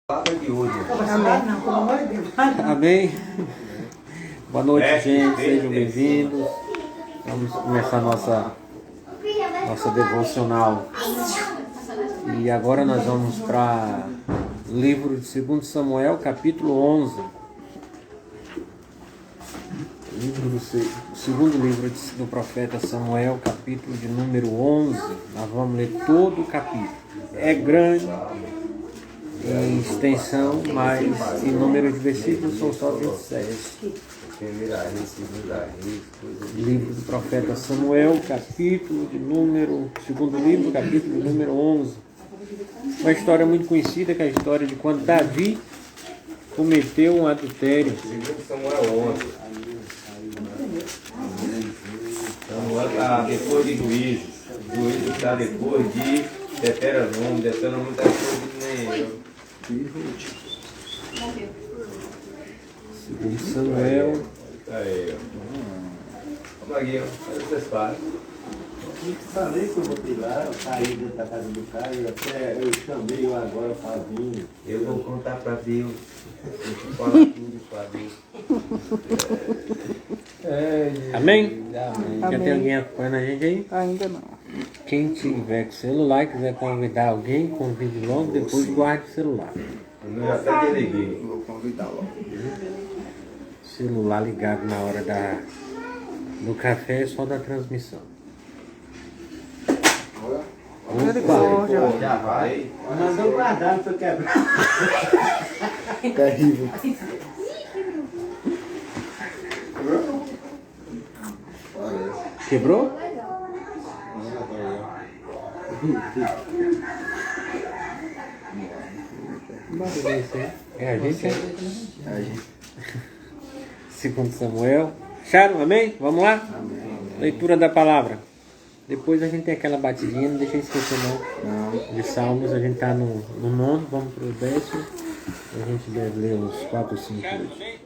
De hoje. Amém. Boa noite, gente. Sejam bem-vindos. Vamos começar nossa devocional. E agora nós vamos para o livro de 2 Samuel, capítulo 11. O segundo livro do profeta Samuel, capítulo de número 11. Nós vamos ler todo o capítulo. É grande em extensão, mas em número de versículos são só 27. Livro do profeta Samuel, capítulo de número, segundo livro, capítulo de número 11. Uma história muito conhecida, que é a história de quando Davi cometeu um adultério. Samuel 11. Samuel está depois de Juízes. Juízes está depois de Deuteronômio. Deuteronômio está depois de Neemias. Segundo Samuel. Aí, ó. Vamos aqui, ó. Vocês falam. Eu falei que eu voltei lá, eu saí dentro da casa do cara e até eu chamei eu agora para vir. Eu vou contar para Deus. Eu vou falar tudo para Deus. Amém? Amém. Já tem alguém acompanhando a gente aí? Ainda não. Quem tiver com celular e quiser convidar alguém, convide logo, depois guarde o celular. Eu já até deleguei. Vou convidar logo. Celular ligado na hora do café é só da transmissão. Misericórdia. Já vai. Mandou guardar, não foi quebrar. Terrível. Quebrou? É a gente, é? É a gente. Segundo Samuel. Acharam? Amém? Vamos lá? Amém. Leitura da palavra. Depois a gente tem aquela batidinha, não deixa eu esquecer não. De Salmos, a gente está no 9, vamos para o 10º. A gente deve ler uns 4 ou 5 hoje.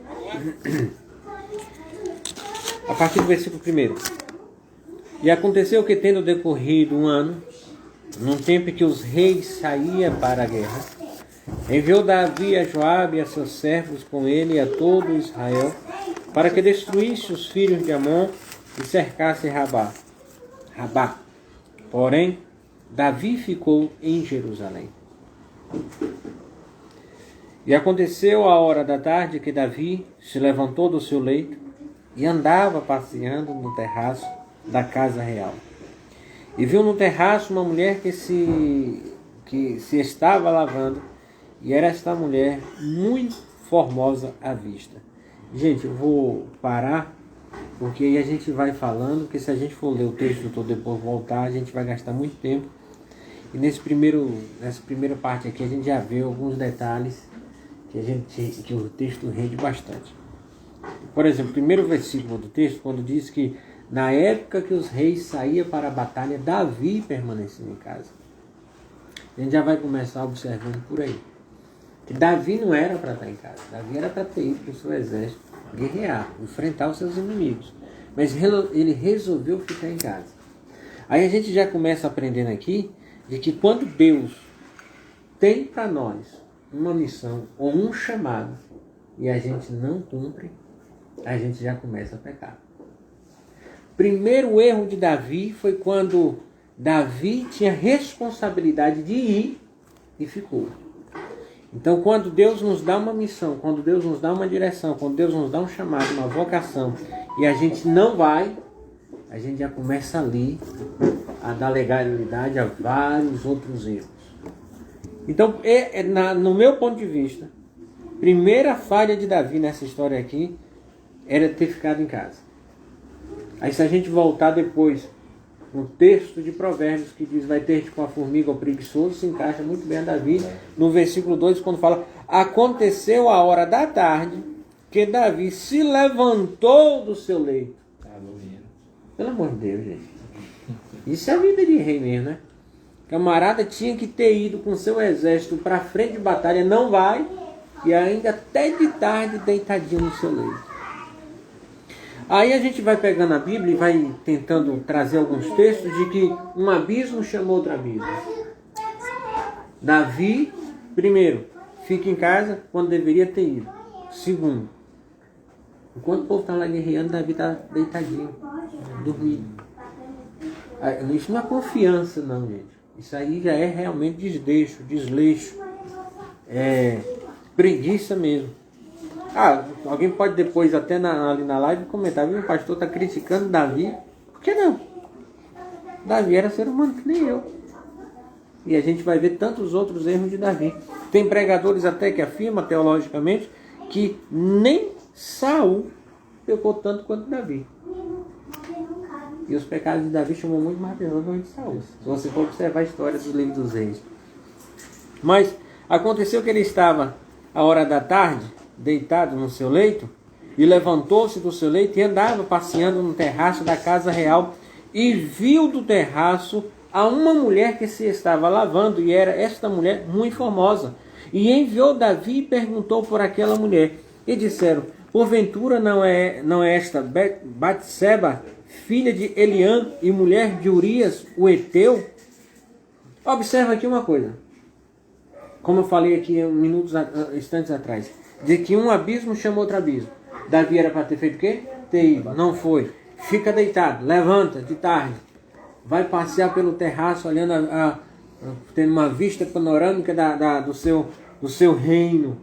A partir do versículo 1. E aconteceu que, tendo decorrido um ano, num tempo em que os reis saíam para a guerra, enviou Davi a Joabe e a seus servos com ele e a todo Israel, para que destruísse os filhos de Amon e cercasse Rabá. Porém, Davi ficou em Jerusalém. E aconteceu a hora da tarde que Davi se levantou do seu leito e andava passeando no terraço da casa real. E viu no terraço uma mulher que se estava lavando, e era esta mulher muito formosa à vista. Gente, eu vou parar, porque aí a gente vai falando, porque se a gente for ler o texto todo e depois voltar, a gente vai gastar muito tempo. E nessa primeira parte aqui a gente já vê alguns detalhes que o texto rende bastante. Por exemplo, o primeiro versículo do texto, quando diz que na época que os reis saíam para a batalha, Davi permanecia em casa. A gente já vai começar observando por aí. Que Davi não era para estar em casa. Davi era para ter ido para o seu exército guerrear, enfrentar os seus inimigos. Mas ele resolveu ficar em casa. Aí a gente já começa aprendendo aqui de que quando Deus tem para nós uma missão ou um chamado e a gente não cumpre, a gente já começa a pecar. Primeiro erro de Davi foi quando Davi tinha responsabilidade de ir e ficou. Então, quando Deus nos dá uma missão, quando Deus nos dá uma direção, quando Deus nos dá um chamado, uma vocação, e a gente não vai, a gente já começa ali a dar legalidade a vários outros erros. Então, no meu ponto de vista, primeira falha de Davi nessa história aqui era ter ficado em casa. Aí se a gente voltar depois no texto de Provérbios que diz vai ter tipo uma formiga ou preguiçoso, se encaixa muito bem a Davi no versículo 2, quando fala: aconteceu a hora da tarde que Davi se levantou do seu leito. Pelo amor de Deus, gente. Isso é a vida de rei mesmo, né? Camarada tinha que ter ido com seu exército para frente de batalha, não vai, e ainda até de tarde deitadinho no seu leito. Aí a gente vai pegando a Bíblia e vai tentando trazer alguns textos de que um abismo chamou outro abismo. Davi, primeiro, fica em casa quando deveria ter ido. Segundo, enquanto o povo está lá guerreando, Davi está deitadinho, dormindo. Isso não é confiança não, gente. Isso aí já é realmente desleixo. É preguiça mesmo. Alguém pode depois até ali na live comentar, viu? O pastor está criticando Davi. Por que não? Davi era ser humano que nem eu. E a gente vai ver tantos outros erros de Davi. Tem pregadores até que afirmam teologicamente que nem Saul pecou tanto quanto Davi. E os pecados de Davi chamam muito mais atenção do que de Saul. Se você for observar a história dos livros dos reis. Mas aconteceu que ele estava à hora da tarde, deitado no seu leito, e levantou-se do seu leito e andava passeando no terraço da casa real, e viu do terraço a uma mulher que se estava lavando, e era esta mulher muito formosa. E enviou Davi e perguntou por aquela mulher. E disseram: porventura não é esta Batseba, filha de Eliã e mulher de Urias, o Heteu? Observa aqui uma coisa. Como eu falei aqui instantes atrás, de que um abismo chama outro abismo. Davi era para ter feito o quê? Ter ido. Não foi. Fica deitado, levanta de tarde, vai passear pelo terraço, olhando tendo uma vista panorâmica do seu reino,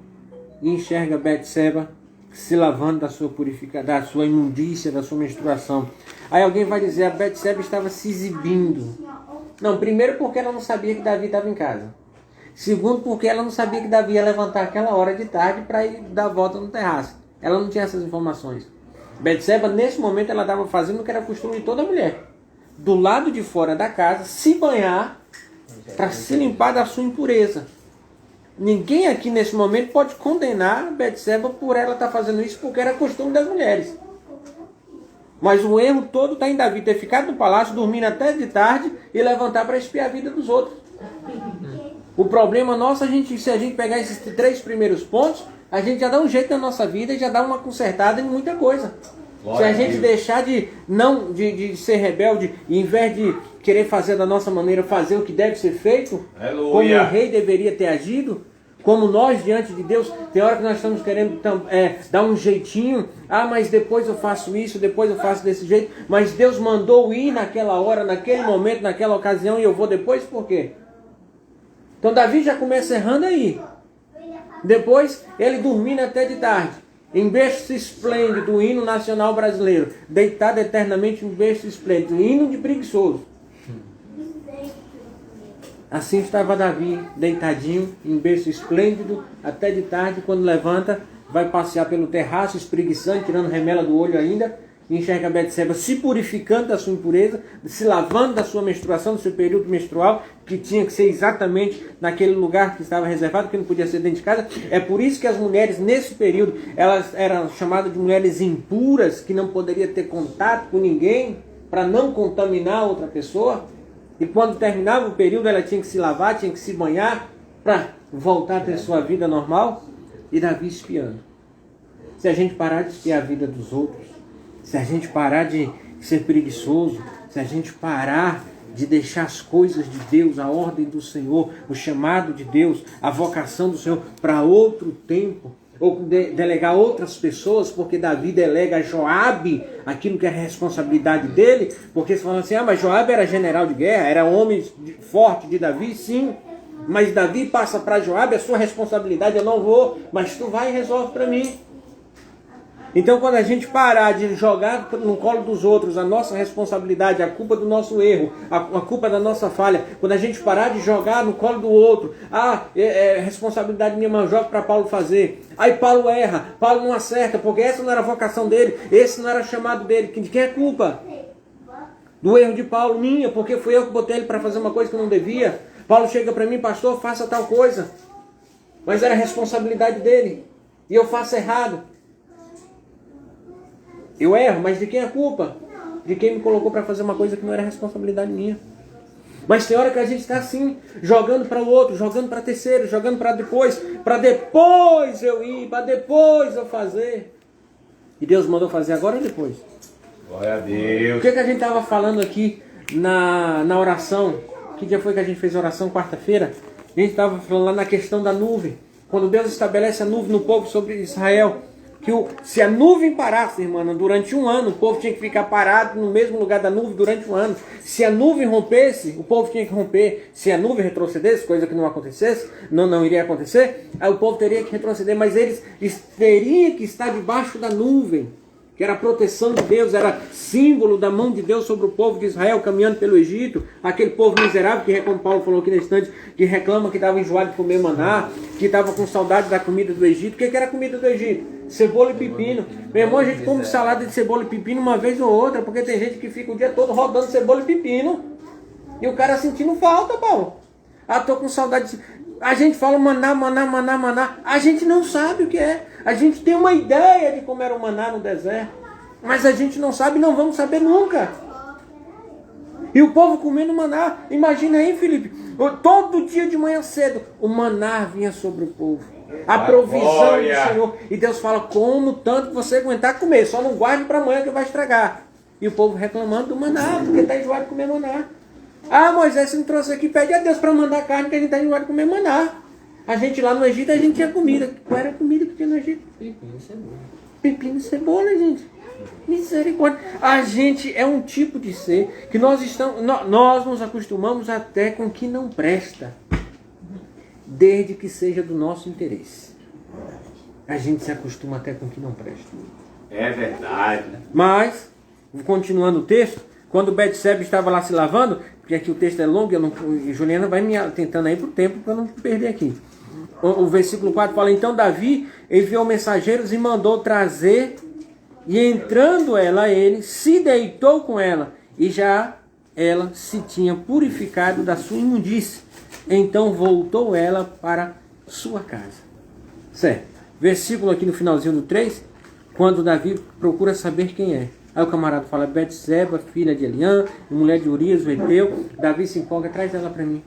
e enxerga Betseba se lavando da sua imundícia, da sua menstruação. Aí alguém vai dizer: a Betseba estava se exibindo. Não, primeiro porque ela não sabia que Davi estava em casa. Segundo, porque ela não sabia que Davi ia levantar aquela hora de tarde para ir dar a volta no terraço. Ela não tinha essas informações. Betseba, nesse momento, ela estava fazendo o que era costume de toda mulher: do lado de fora da casa, se banhar para se limpar da sua impureza. Ninguém aqui nesse momento pode condenar Betseba por ela estar fazendo isso, porque era costume das mulheres. Mas o erro todo está em Davi ter ficado no palácio, dormindo até de tarde e levantar para espiar a vida dos outros. O problema nosso, se a gente pegar esses 3 primeiros pontos, a gente já dá um jeito na nossa vida e já dá uma consertada em muita coisa. Se a gente deixar de ser rebelde, e em vez de querer fazer da nossa maneira, fazer o que deve ser feito, Aleluia. como o rei deveria ter agido, como nós diante de Deus, tem hora que nós estamos querendo dar um jeitinho, mas depois eu faço isso, depois eu faço desse jeito, mas Deus mandou ir naquela hora, naquele momento, naquela ocasião, e eu vou depois, por quê? Então Davi já começa errando aí. Depois ele dormindo até de tarde, em berço esplêndido, o hino nacional brasileiro, deitado eternamente em berço esplêndido, hino de preguiçoso. Assim estava Davi, deitadinho, em berço esplêndido, até de tarde, quando levanta, vai passear pelo terraço, espreguiçando, tirando remela do olho ainda, e enxerga Betseba se purificando da sua impureza, se lavando da sua menstruação, do seu período menstrual, que tinha que ser exatamente naquele lugar que estava reservado, que não podia ser dentro de casa. É por isso que as mulheres, nesse período, elas eram chamadas de mulheres impuras, que não poderia ter contato com ninguém, para não contaminar outra pessoa. E quando terminava o período, ela tinha que se lavar, tinha que se banhar, para voltar a ter sua vida normal. E Davi espiando. Se a gente parar de espiar a vida dos outros, se a gente parar de ser preguiçoso, se a gente parar de deixar as coisas de Deus, a ordem do Senhor, o chamado de Deus, a vocação do Senhor para outro tempo, ou delegar outras pessoas, porque Davi delega a Joabe aquilo que é a responsabilidade dele, porque você fala assim: mas Joabe era general de guerra, era homem forte de Davi, sim, mas Davi passa para Joabe a sua responsabilidade: eu não vou, mas tu vai e resolve para mim. Então, quando a gente parar de jogar no colo dos outros a nossa responsabilidade, a culpa do nosso erro, a culpa da nossa falha, quando a gente parar de jogar no colo do outro, responsabilidade minha, mas jogo para Paulo fazer. Aí Paulo erra, Paulo não acerta, porque essa não era a vocação dele, esse não era o chamado dele. De quem é a culpa? Do erro de Paulo, minha, porque fui eu que botei ele para fazer uma coisa que eu não devia. Paulo chega para mim: pastor, faça tal coisa. Mas era a responsabilidade dele, e eu faço errado. Eu erro, mas de quem é a culpa? De quem me colocou para fazer uma coisa que não era responsabilidade minha. Mas tem hora que a gente está assim, jogando para o outro, jogando para terceiro, jogando para depois eu ir, para depois eu fazer. E Deus mandou fazer agora ou depois? Glória a Deus. O que a gente estava falando aqui na oração? Que dia foi que a gente fez a oração? Quarta-feira? A gente estava falando lá na questão da nuvem. quando Deus estabelece a nuvem no povo sobre Israel, que se a nuvem parasse, irmã, durante um ano, o povo tinha que ficar parado no mesmo lugar da nuvem durante um ano. Se a nuvem rompesse, o povo tinha que romper. Se a nuvem retrocedesse, coisa que não acontecesse, não iria acontecer, aí o povo teria que retroceder, mas eles teriam que estar debaixo da nuvem, que era a proteção de Deus, era símbolo da mão de Deus sobre o povo de Israel caminhando pelo Egito, aquele povo miserável que, como Paulo falou aqui na instante, que reclama que estava enjoado de comer maná, que estava com saudade da comida do Egito. O que era a comida do Egito? Cebola e pepino. Meu irmão, a gente come salada de cebola e pepino uma vez ou outra, porque tem gente que fica o dia todo rodando cebola e pepino, e o cara sentindo falta, Paulo. Ah, tô com saudade de... A gente fala maná, maná, maná, maná. A gente não sabe o que é. A gente tem uma ideia de como era o maná no deserto, mas a gente não sabe e não vamos saber nunca. E o povo comendo maná. Imagina aí, Felipe. Todo dia de manhã cedo, o maná vinha sobre o povo. A provisão do Senhor. E Deus fala, como tanto você aguentar comer. Só não guarde para amanhã que vai estragar. E o povo reclamando do maná, porque está enjoado de comer maná. Ah, Moisés, você não trouxe aqui, pede a Deus para mandar carne, que a gente está enjoado de comer maná. A gente lá no Egito, a gente tinha comida. Qual era a comida que tinha no Egito? Pepino e cebola. Pepino e cebola, gente. Misericórdia. A gente é um tipo de ser que nós nos acostumamos até com o que não presta, desde que seja do nosso interesse. A gente se acostuma até com o que não presta. É verdade. Mas, continuando o texto, quando Betsebe estava lá se lavando, porque aqui o texto é longo, e Juliana vai me tentando aí para o tempo para não perder aqui. O versículo 4 fala, então Davi enviou mensageiros e mandou trazer, e entrando ela a ele, se deitou com ela, e já ela se tinha purificado da sua imundície. Então voltou ela para sua casa. Certo. Versículo aqui no finalzinho do 3, quando Davi procura saber quem é. Aí o camarada fala, Betseba, filha de Eliã, mulher de Urias, o Heteu. Davi se empolga, traz ela para mim.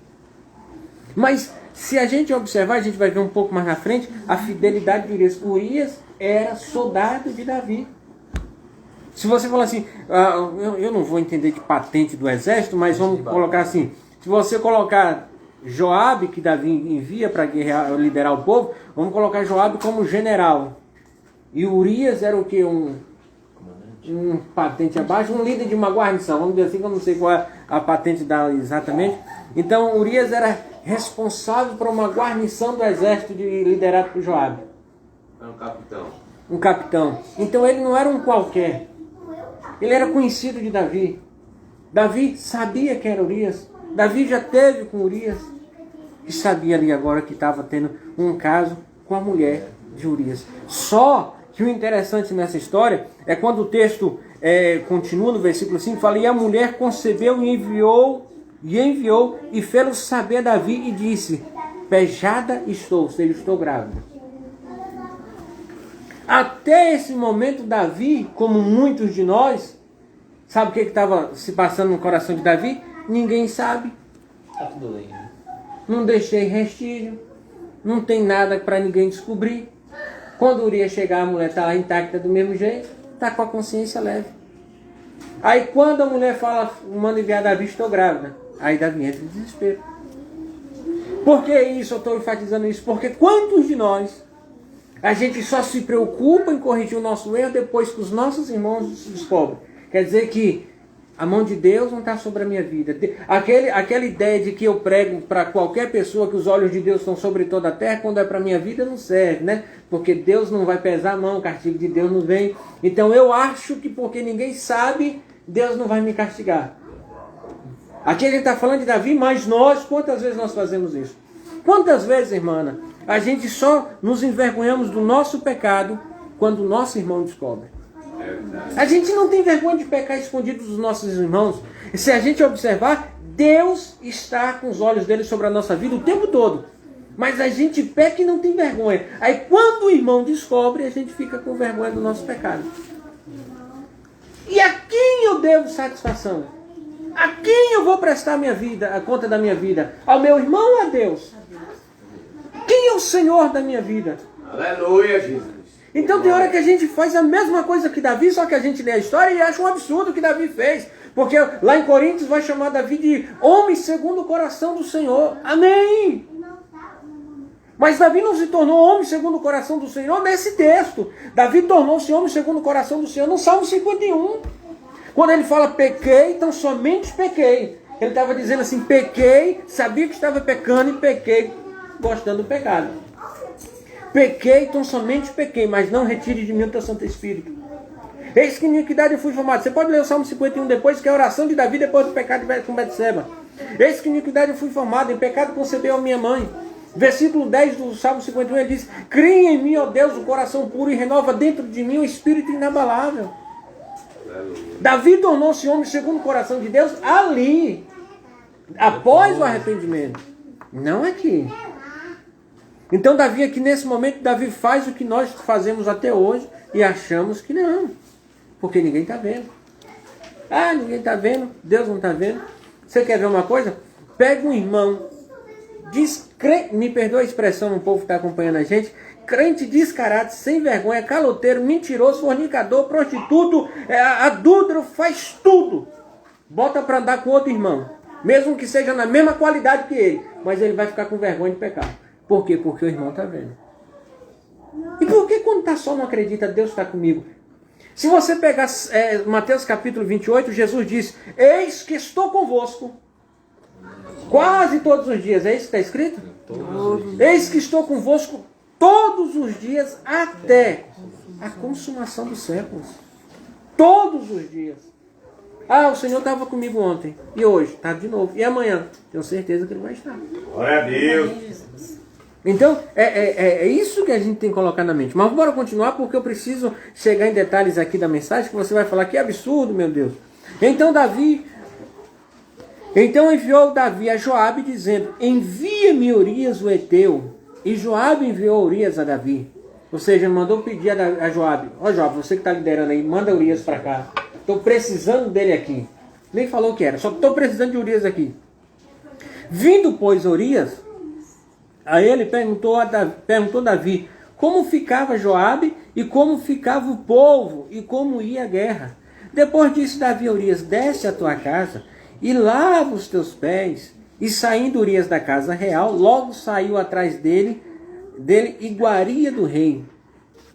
Mas se a gente observar, a gente vai ver um pouco mais na frente, a fidelidade de Urias. Urias era soldado de Davi. Se você falar assim, eu não vou entender de patente do exército, mas vamos colocar assim, se você colocar Joabe, que Davi envia para liderar o povo, vamos colocar Joabe como general. E Urias era o que? Um patente abaixo, um líder de uma guarnição, vamos dizer assim, que eu não sei qual é a patente dela exatamente. Então Urias era responsável por uma guarnição do exército liderado por Joabe. É um capitão. Um capitão. Então ele não era um qualquer. Ele era conhecido de Davi. Davi sabia quem era Urias. Davi já teve com Urias. E sabia ali agora que estava tendo um caso com a mulher de Urias. Só que o interessante nessa história é quando o texto continua no versículo 5, fala, e a mulher concebeu e enviou e fez-lo saber a Davi e disse, pejada estou, ou seja, estou grávida. Até esse momento Davi, como muitos de nós, sabe o que estava se passando no coração de Davi? Ninguém sabe. Tá tudo bem. Não deixei restígio, não tem nada para ninguém descobrir. Quando Urias chegar, a mulher está lá intacta do mesmo jeito, está com a consciência leve. Aí quando a mulher fala, manda enviar Davi, estou grávida. Aí Davi entra em desespero. Por que isso? Eu estou enfatizando isso. Porque quantos de nós, a gente só se preocupa em corrigir o nosso erro depois que os nossos irmãos descobrem. Quer dizer que a mão de Deus não está sobre a minha vida. Aquela ideia de que eu prego para qualquer pessoa que os olhos de Deus estão sobre toda a terra, quando é para a minha vida não serve, né? Porque Deus não vai pesar a mão, o castigo de Deus não vem. Então eu acho que porque ninguém sabe, Deus não vai me castigar. Aqui ele está falando de Davi, mas nós, quantas vezes nós fazemos isso? Quantas vezes, irmã, a gente só nos envergonhamos do nosso pecado quando o nosso irmão descobre? A gente não tem vergonha de pecar escondido dos nossos irmãos. Se a gente observar, Deus está com os olhos dele sobre a nossa vida o tempo todo. Mas a gente peca e não tem vergonha. Aí quando o irmão descobre, a gente fica com vergonha do nosso pecado. E a quem eu devo satisfação? A quem eu vou prestar minha vida, a conta da minha vida? Ao meu irmão ou a Deus? Quem é o Senhor da minha vida? Aleluia, Jesus. Então tem hora que a gente faz a mesma coisa que Davi, só que a gente lê a história e acha um absurdo o que Davi fez. Porque lá em Coríntios vai chamar Davi de homem segundo o coração do Senhor. Amém! Mas Davi não se tornou homem segundo o coração do Senhor nesse texto. Davi tornou-se homem segundo o coração do Senhor no Salmo 51. Quando ele fala pequei, então somente pequei. Ele estava dizendo assim, pequei, sabia que estava pecando e pequei gostando do pecado. Pequei, então somente pequei, mas não retire de mim o teu Santo Espírito. Eis que iniquidade eu fui formado. Você pode ler o Salmo 51 depois, que é a oração de Davi depois do pecado com Betseba. Eis que iniquidade eu fui formado, em pecado concebeu a minha mãe. Versículo 10 do Salmo 51, ele diz, cria em mim, ó Deus, o coração puro e renova dentro de mim o espírito inabalável. Davi tornou-se homem segundo o coração de Deus ali, após o arrependimento, não aqui. Então Davi aqui nesse momento, Davi faz o que nós fazemos até hoje e achamos que não, porque ninguém está vendo. Ah, ninguém está vendo, Deus não está vendo. Você quer ver uma coisa? Pega um irmão, me perdoa a expressão, o povo que está acompanhando a gente, crente descarado, sem vergonha, caloteiro, mentiroso, fornicador, prostituto, adúltero, faz tudo. Bota para andar com outro irmão, mesmo que seja na mesma qualidade que ele, mas ele vai ficar com vergonha de pecar. Por quê? Porque o irmão está vendo. E por que quando está só não acredita, Deus está comigo? Se você pegar Mateus capítulo 28, Jesus diz, eis que estou convosco quase todos os dias. É isso que está escrito? Eis que estou convosco todos os dias até a consumação dos séculos. Todos os dias. Ah, o Senhor estava comigo ontem. E hoje? Está de novo. E amanhã? Tenho certeza que Ele vai estar. Glória a Deus. Então, é isso que a gente tem que colocar na mente. Mas bora continuar, porque eu preciso chegar em detalhes aqui da mensagem, que você vai falar que absurdo, meu Deus. Então enviou Davi a Joabe, dizendo, envia-me Urias o Eteu. E Joabe enviou Urias a Davi. Ou seja, mandou pedir a Joabe, Joabe, você que está liderando aí, manda Urias para cá. Estou precisando dele aqui. Nem falou o que era, só estou precisando de Urias aqui. Vindo, pois, Urias, a ele perguntou Davi, como ficava Joabe e como ficava o povo e como ia a guerra. Depois disse Davi a Urias, desce a tua casa e lava os teus pés. E saindo Urias da casa real, logo saiu atrás dele iguaria do rei.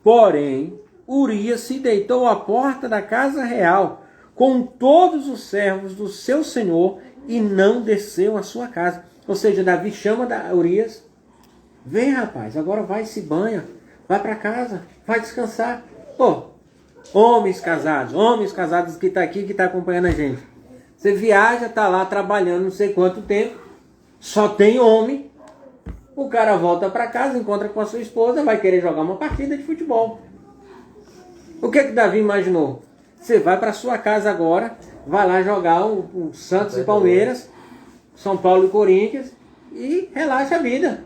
Porém, Urias se deitou à porta da casa real, com todos os servos do seu senhor, e não desceu à sua casa. Ou seja, Davi chama Urias, vem rapaz, agora vai, se banha, vai para casa, vai descansar. Pô, homens casados que está aqui, que está acompanhando a gente. Você viaja, está lá trabalhando não sei quanto tempo, só tem homem, o cara volta para casa, encontra com a sua esposa, vai querer jogar uma partida de futebol. O que Davi imaginou? Você vai para sua casa agora, vai lá jogar o Santos e Palmeiras, São Paulo e Corinthians, e relaxa a vida.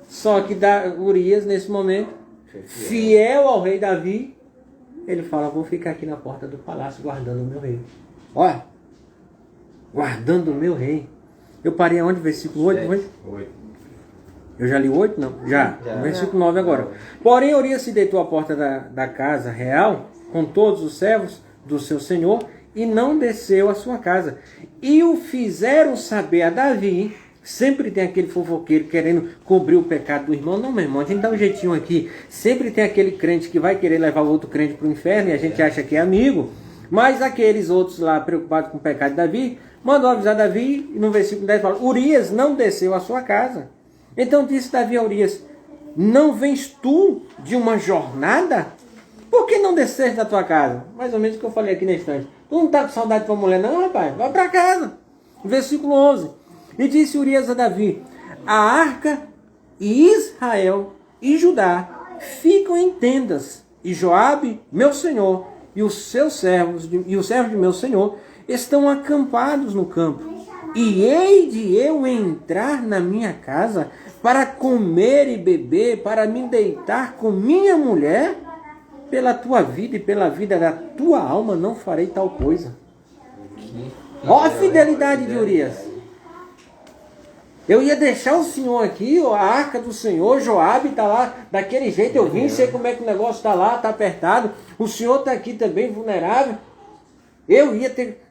Só que Urias, nesse momento, fiel ao rei Davi, ele fala, vou ficar aqui na porta do palácio guardando o meu rei. Olha, guardando o meu rei. Eu parei aonde? Versículo 8? 8. Eu já li o 8? Não. Já. Versículo 9 agora. Porém, Urias se deitou à porta da casa real, com todos os servos do seu senhor, e não desceu à sua casa. E o fizeram saber a Davi. Sempre tem aquele fofoqueiro querendo cobrir o pecado do irmão. Não, meu irmão, a gente dá um jeitinho aqui. Sempre tem aquele crente que vai querer levar o outro crente para o inferno e a gente acha que é amigo. Mas aqueles outros lá preocupados com o pecado de Davi, mandou avisar Davi, e no versículo 10 fala, Urias não desceu à sua casa. Então disse Davi a Urias, não vens tu de uma jornada? Por que não desceste da tua casa? Mais ou menos o que eu falei aqui na instante. Tu não está com saudade de tua mulher não, rapaz? Vai para casa. Versículo 11. E disse Urias a Davi, a arca e Israel e Judá ficam em tendas, e Joabe, meu senhor, e os seus servos, e os servos de meu senhor, estão acampados no campo. E hei de eu entrar na minha casa para comer e beber, para me deitar com minha mulher? Pela tua vida e pela vida da tua alma não farei tal coisa. Ó a fidelidade de Urias. Eu ia deixar o Senhor aqui, a arca do Senhor, Joabe está lá daquele jeito, eu vim, sei como é que o negócio está lá, está apertado. O Senhor está aqui também vulnerável. Eu ia ter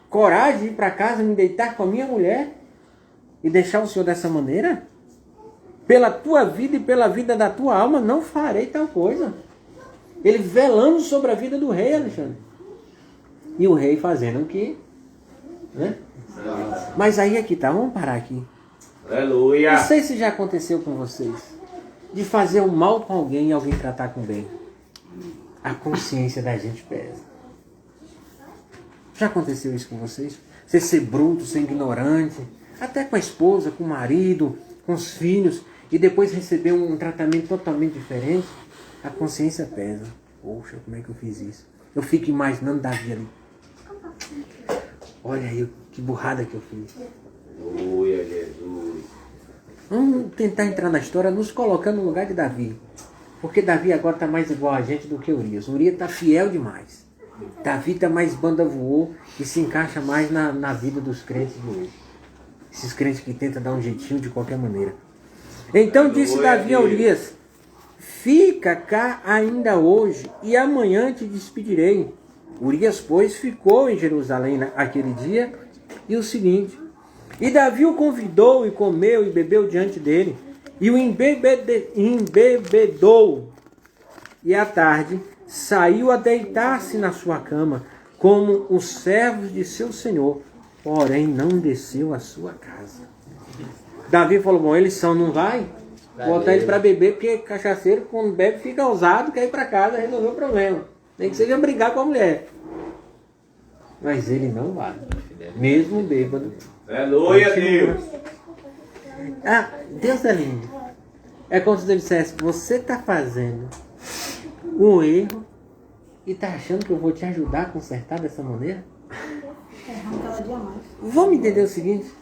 coragem de ir para casa, me deitar com a minha mulher e deixar o Senhor dessa maneira? pela tua vida e pela vida da tua alma, não farei tal coisa. Ele velando sobre a vida do rei, Alexandre. E o rei fazendo o quê? Né? Mas aí aqui tá, vamos parar aqui. Aleluia. Não sei se já aconteceu com vocês. De fazer o mal com alguém e alguém tratar com bem. A consciência da gente pesa. Já aconteceu isso com vocês? Você ser bruto, ser ignorante, até com a esposa, com o marido, com os filhos, e depois receber um tratamento totalmente diferente, a consciência pesa. Poxa, como é que eu fiz isso? Eu fico imaginando Davi ali. Olha aí, que burrada que eu fiz. Aleluia, Jesus. Vamos tentar entrar na história nos colocando no lugar de Davi. Porque Davi agora está mais igual a gente do que Urias. Urias está fiel demais. Davi está mais banda voou e se encaixa mais na vida dos crentes de hoje. Esses crentes que tentam dar um jeitinho de qualquer maneira. Então disse Davi a Urias: fica cá ainda hoje e amanhã te despedirei. Urias, pois, ficou em Jerusalém aquele dia e o seguinte. E Davi o convidou e comeu e bebeu diante dele. E o embebedou. E à tarde saiu a deitar-se na sua cama, como os servos de seu senhor, porém não desceu à sua casa. Davi falou, bom, eles são, não vai? Botar ele para beber, porque cachaceiro, quando bebe, fica ousado, quer ir para casa resolver o problema. Nem que seja brigar com a mulher. Mas ele não vai, mesmo bêbado. Aleluia, Deus. Ah, Deus é lindo. É como se ele dissesse, você está fazendo um erro e está achando que eu vou te ajudar a consertar dessa maneira? Vamos entender o seguinte,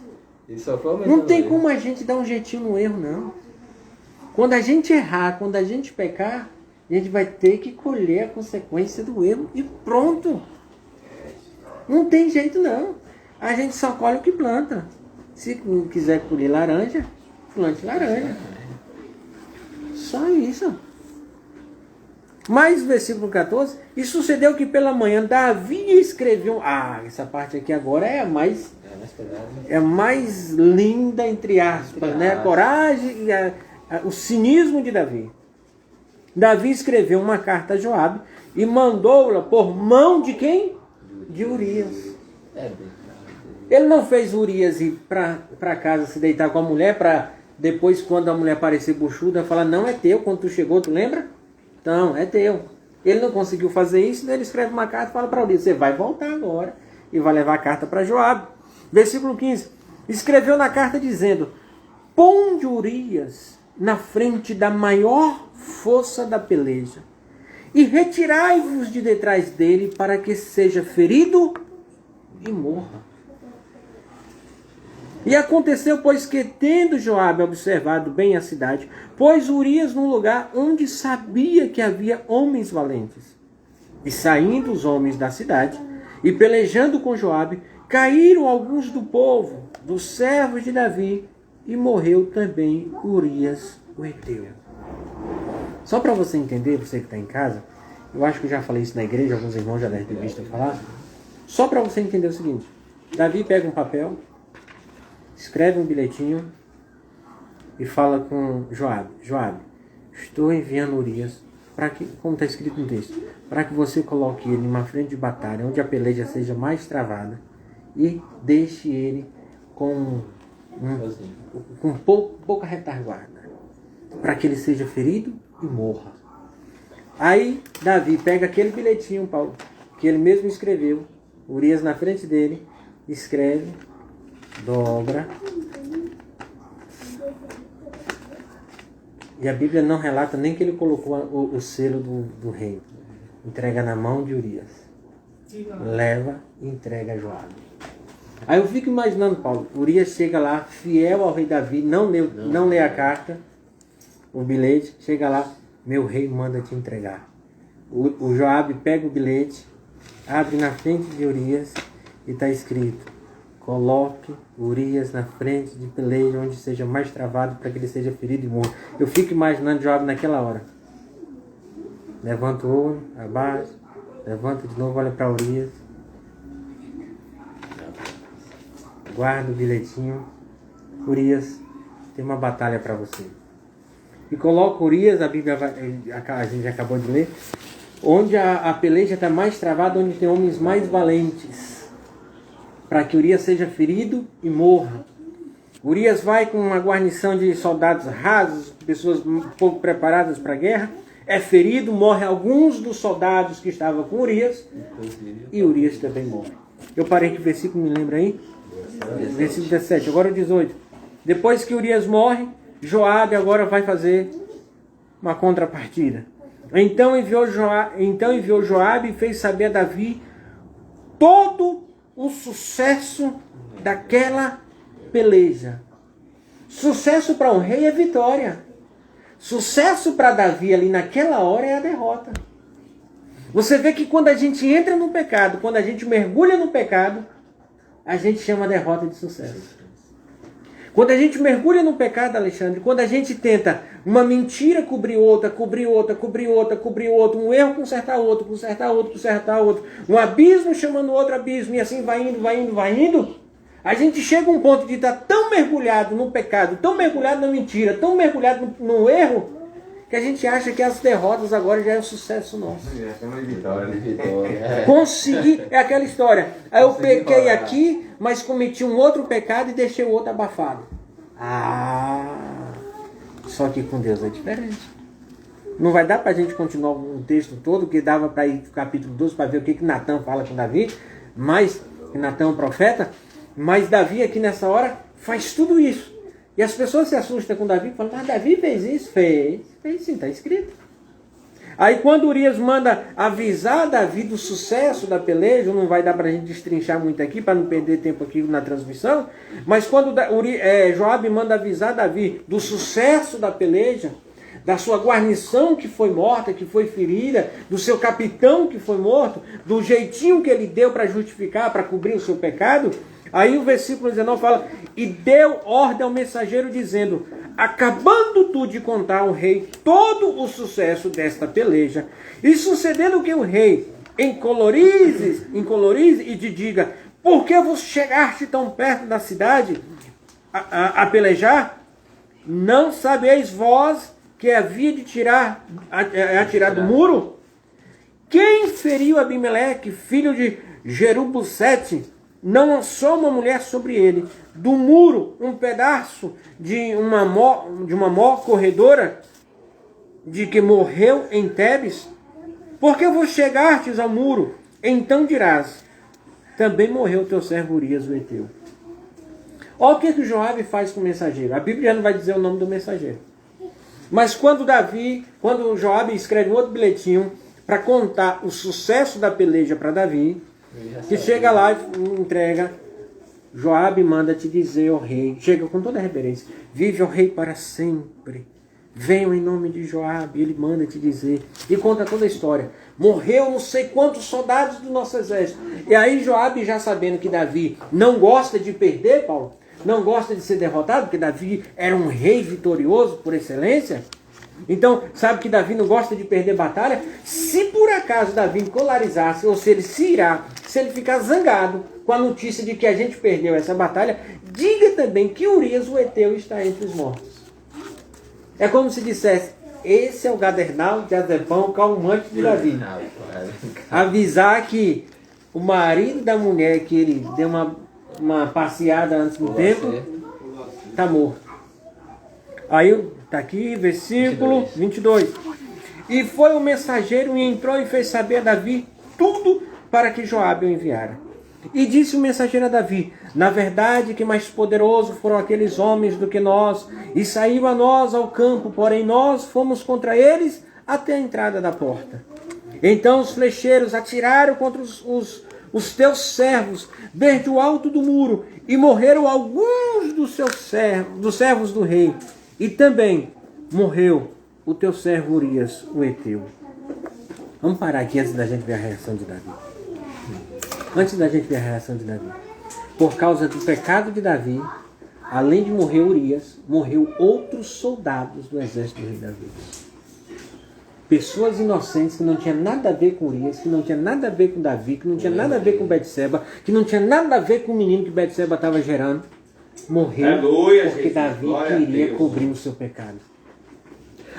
não tem como a gente dar um jeitinho no erro, não. Quando a gente errar, quando a gente pecar, a gente vai ter que colher a consequência do erro e pronto. Não tem jeito, não. A gente só colhe o que planta. Se quiser colher laranja, plante laranja. Só isso. Mas o versículo 14, e sucedeu que pela manhã Davi escreveu. Ah, essa parte aqui agora é a mais linda, entre aspas, né? A coragem e o cinismo de Davi. Davi escreveu uma carta a Joabe e mandou-la por mão de quem? De Urias. Ele não fez Urias ir para casa se deitar com a mulher para depois, quando a mulher aparecer buchuda, falar, não, é teu, quando tu chegou, tu lembra? Então, é teu. Ele não conseguiu fazer isso, então ele escreve uma carta e fala para Urias, você vai voltar agora e vai levar a carta para Joabe. Versículo 15. Escreveu na carta dizendo, ponde Urias na frente da maior força da peleja e retirai-vos de detrás dele para que seja ferido e morra. E aconteceu, pois, que tendo Joabe observado bem a cidade, pôs Urias num lugar onde sabia que havia homens valentes. E saindo os homens da cidade, e pelejando com Joabe, caíram alguns do povo, dos servos de Davi, e morreu também Urias o heteu. Só para você entender, você que está em casa, eu acho que eu já falei isso na igreja, alguns irmãos já devem ter visto eu falar. Só para você entender o seguinte, Davi pega um papel, escreve um bilhetinho e fala com Joabe. Joabe, estou enviando Urias, para que, como está escrito no texto, para que você coloque ele numa frente de batalha, onde a peleja seja mais travada, e deixe ele com pouca retaguarda, para que ele seja ferido e morra. Aí Davi pega aquele bilhetinho, Paulo, que ele mesmo escreveu, Urias na frente dele, escreve, dobra, e a Bíblia não relata nem que ele colocou o selo do rei. Entrega na mão de Urias, leva e entrega a Joabe. Aí eu fico imaginando, Paulo, Urias chega lá, fiel ao rei Davi, não lê a carta, o bilhete, chega lá, meu rei manda te entregar. O Joabe pega o bilhete, abre na frente de Urias e está escrito, coloque Urias na frente de peleja onde seja mais travado para que ele seja ferido e morto. Eu fico imaginando Joabe naquela hora. Levanta o olho, abaixa, levanta de novo, olha para Urias. Guarda o bilhetinho. Urias, tem uma batalha para você. e coloca Urias, a Bíblia a gente acabou de ler, onde a peleja está mais travada, onde tem homens mais valentes, para que Urias seja ferido e morra. Urias vai com uma guarnição de soldados rasos, pessoas pouco preparadas para a guerra, é ferido, morre alguns dos soldados que estavam com Urias, e Urias também morre. Eu parei que versículo me lembra aí? Versículo 17, agora o 18. Depois que Urias morre, Joabe agora vai fazer uma contrapartida. Então enviou Joabe e fez saber a Davi todo o sucesso daquela peleja. Sucesso para um rei é vitória. Sucesso para Davi ali naquela hora é a derrota. Você vê que quando a gente entra no pecado, quando a gente mergulha no pecado, a gente chama a derrota de sucesso. Quando a gente mergulha no pecado, Alexandre, quando a gente tenta uma mentira cobrir outra, um erro consertar outro, um abismo chamando outro abismo, e assim vai indo, a gente chega a um ponto de estar tão mergulhado no pecado, tão mergulhado na mentira, tão mergulhado no erro, que a gente acha que as derrotas agora já é o sucesso nosso. É uma vitória, né? Consegui, é aquela história. Aí eu pequei aqui, mas cometi um outro pecado e deixei o outro abafado. Só que com Deus é diferente. Não vai dar para a gente continuar o texto todo, que dava para ir pro capítulo 12 para ver o que Natan fala com Davi, mas Natan é um profeta, mas Davi aqui nessa hora faz tudo isso. E as pessoas se assustam com Davi e falam, mas Davi fez isso? Fez sim, está escrito. Aí quando Urias manda avisar Davi do sucesso da peleja, não vai dar para a gente destrinchar muito aqui, para não perder tempo aqui na transmissão, mas quando Joabe manda avisar Davi do sucesso da peleja, da sua guarnição que foi morta, que foi ferida, do seu capitão que foi morto, do jeitinho que ele deu para justificar, para cobrir o seu pecado, aí o versículo 19 fala, e deu ordem ao mensageiro dizendo, acabando tu de contar ao rei todo o sucesso desta peleja, e sucedendo que o rei encolorize e te diga, por que vos chegaste tão perto da cidade a pelejar? Não sabeis vós que havia de atirar do muro? Quem feriu Abimeleque, filho de Jerubusete, não lançou uma mulher sobre ele, do muro um pedaço de uma mó corredora, de que morreu em Tebes? Porque vos chegastes ao muro, então dirás, também morreu teu servo Urias o Heteu. Olha o que Joabe faz com o mensageiro. A Bíblia já não vai dizer o nome do mensageiro. Mas quando Joabe escreve um outro bilhetinho para contar o sucesso da peleja para Davi, que chega lá e entrega, Joabe manda te dizer ao rei, chega com toda a reverência, vive o rei para sempre, venham em nome de Joabe, ele manda te dizer, e conta toda a história, morreu não sei quantos soldados do nosso exército, e aí Joabe já sabendo que Davi não gosta de perder, Paulo, não gosta de ser derrotado, porque Davi era um rei vitorioso por excelência, então, sabe que Davi não gosta de perder batalha? Se por acaso Davi encolarizasse, ou se ele se irá, se ele ficar zangado com a notícia de que a gente perdeu essa batalha, diga também que Urias o Heteu está entre os mortos. É como se dissesse, esse é o gadernal de Azepão, calmante de Davi. Avisar que o marido da mulher que ele deu uma passeada antes do tempo, está morto. Aí está aqui, versículo 22. E foi o mensageiro e entrou e fez saber a Davi tudo para que Joabe o enviara. E disse o mensageiro a Davi, na verdade que mais poderoso foram aqueles homens do que nós, e saiu a nós ao campo, porém nós fomos contra eles até a entrada da porta. Então os flecheiros atiraram contra os teus servos, desde o alto do muro, e morreram alguns dos servos do rei. E também morreu o teu servo Urias, o Heteu. Vamos parar aqui antes da gente ver a reação de Davi. Por causa do pecado de Davi, além de morrer Urias, morreu outros soldados do exército do rei Davi. Pessoas inocentes que não tinham nada a ver com Urias, que não tinha nada a ver com Davi, que não tinha nada a ver com Betseba, que não tinha nada a ver com o menino que Betseba estava gerando. Morreu porque Davi queria cobrir o seu pecado.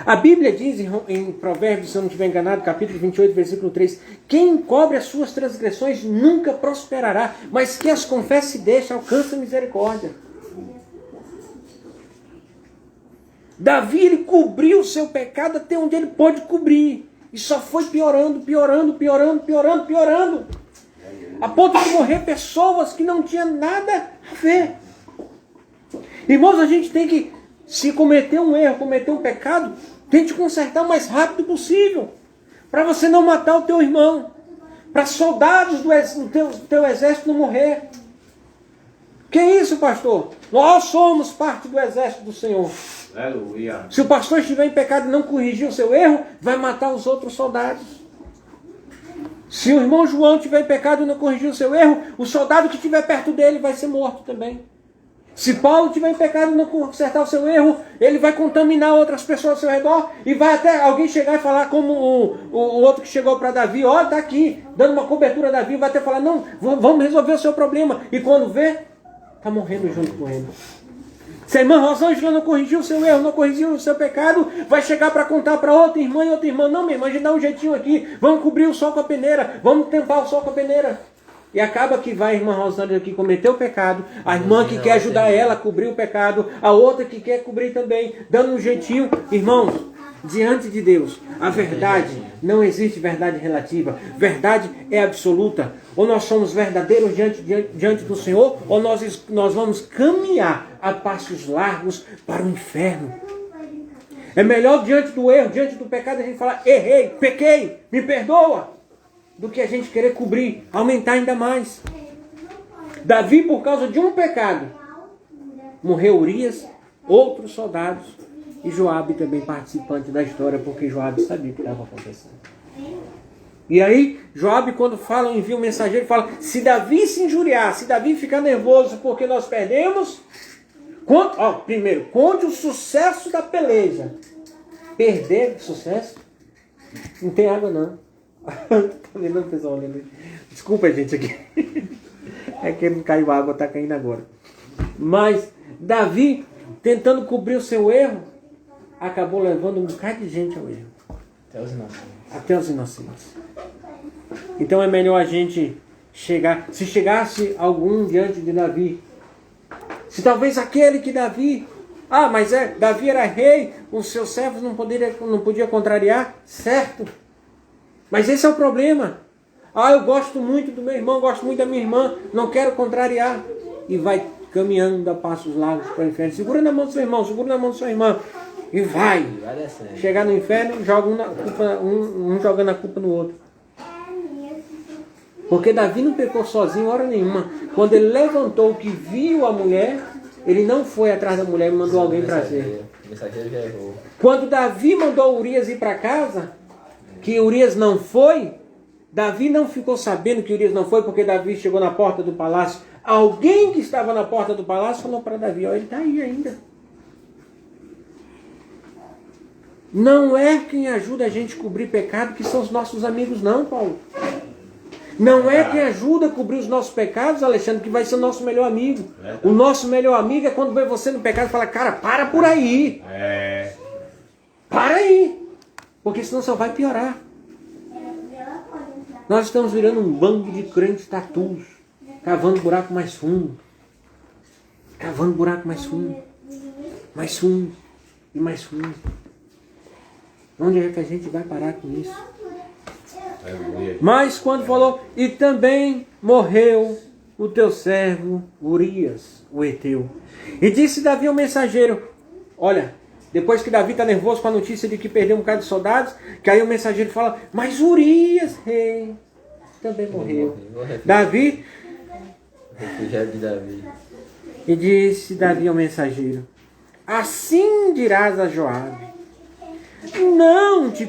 A Bíblia diz em Provérbios, se eu não estiver enganado, capítulo 28, versículo 3, quem encobre as suas transgressões nunca prosperará, mas quem as confessa e deixa alcança misericórdia. Davi, ele cobriu o seu pecado até onde ele pôde cobrir. E só foi piorando, piorando, piorando, piorando, piorando. A ponto de morrer pessoas que não tinham nada a ver. Irmãos, a gente tem que, se cometer um erro, cometer um pecado, tente consertar o mais rápido possível. Para você não matar o teu irmão. Para soldados do teu exército não morrer. Que isso, pastor? Nós somos parte do exército do Senhor. Aleluia. Se o pastor estiver em pecado e não corrigir o seu erro, vai matar os outros soldados. Se o irmão João estiver em pecado e não corrigir o seu erro, o soldado que estiver perto dele vai ser morto também. Se Paulo estiver em pecado e não consertar o seu erro, ele vai contaminar outras pessoas ao seu redor e vai até alguém chegar e falar como o outro que chegou para Davi, olha, está aqui, dando uma cobertura a Davi, vai até falar, não, vamos resolver o seu problema. E quando vê, está morrendo junto com ele. Se a irmã Rosângela não corrigiu o seu erro, não corrigiu o seu pecado, vai chegar para contar para outra irmã e outra irmã, não, minha irmã, a gente dá um jeitinho aqui, vamos cobrir o sol com a peneira, vamos tampar o sol com a peneira. E acaba que vai a irmã Rosângela que cometeu o pecado, a irmã que quer ajudar ela a cobrir o pecado, a outra que quer cobrir também, dando um jeitinho. Irmãos, diante de Deus, a verdade, não existe verdade relativa, verdade é absoluta. Ou nós somos verdadeiros diante do Senhor, ou nós vamos caminhar a passos largos para o inferno. É melhor diante do erro, diante do pecado, a gente falar, errei, pequei, me perdoa, do que a gente querer cobrir, aumentar ainda mais. Davi, por causa de um pecado, morreu Urias, outros soldados, e Joabe também participante da história, porque Joabe sabia o que estava acontecendo. E aí, Joabe, quando fala, envia um mensageiro, fala, se Davi se injuriar, se Davi ficar nervoso porque nós perdemos, primeiro, conte o sucesso da peleja. Perder sucesso? Não tem água não. Tá vendo o pessoal olhando aí? Desculpa, gente, aqui. É que não caiu água, tá caindo agora. Mas Davi, tentando cobrir o seu erro, acabou levando um bocado de gente ao erro. Até os inocentes. Então é melhor a gente chegar. Se chegasse algum diante de Davi, se talvez aquele que Davi, Davi era rei, os seus servos não podia contrariar, certo? Mas esse é o problema. Eu gosto muito do meu irmão, gosto muito da minha irmã, não quero contrariar. E vai caminhando a passos largos para o inferno. Segura na mão do seu irmão, segura na mão da sua irmã. E vai. Chegar no inferno, joga um jogando a culpa no outro. Porque Davi não pecou sozinho hora nenhuma. Quando ele levantou que viu a mulher, ele não foi atrás da mulher e mandou alguém trazer. Quando Davi mandou Urias ir para casa, que Urias não foi, Davi não ficou sabendo que Urias não foi, porque Davi chegou na porta do palácio. Alguém que estava na porta do palácio falou para Davi, ele está aí ainda. Não é quem ajuda a gente a cobrir pecado que são os nossos amigos não, Paulo. Não é quem ajuda a cobrir os nossos pecados, Alexandre, que vai ser o nosso melhor amigo. O nosso melhor amigo é quando vê você no pecado e fala, cara, para por aí. Para aí. Porque senão só vai piorar. Nós estamos virando um bando de crentes tatus, cavando buraco mais fundo. Cavando buraco mais fundo. Mais fundo. E mais fundo. Onde é que a gente vai parar com isso? Mas quando falou, e também morreu o teu servo Urias, o heteu. E disse Davi ao mensageiro, olha, depois que Davi está nervoso com a notícia de que perdeu um bocado de soldados, que aí o mensageiro fala, mas Urias, rei, também morreu. Davi, refugiado de Davi. E disse Davi ao mensageiro, assim dirás a Joabe, não te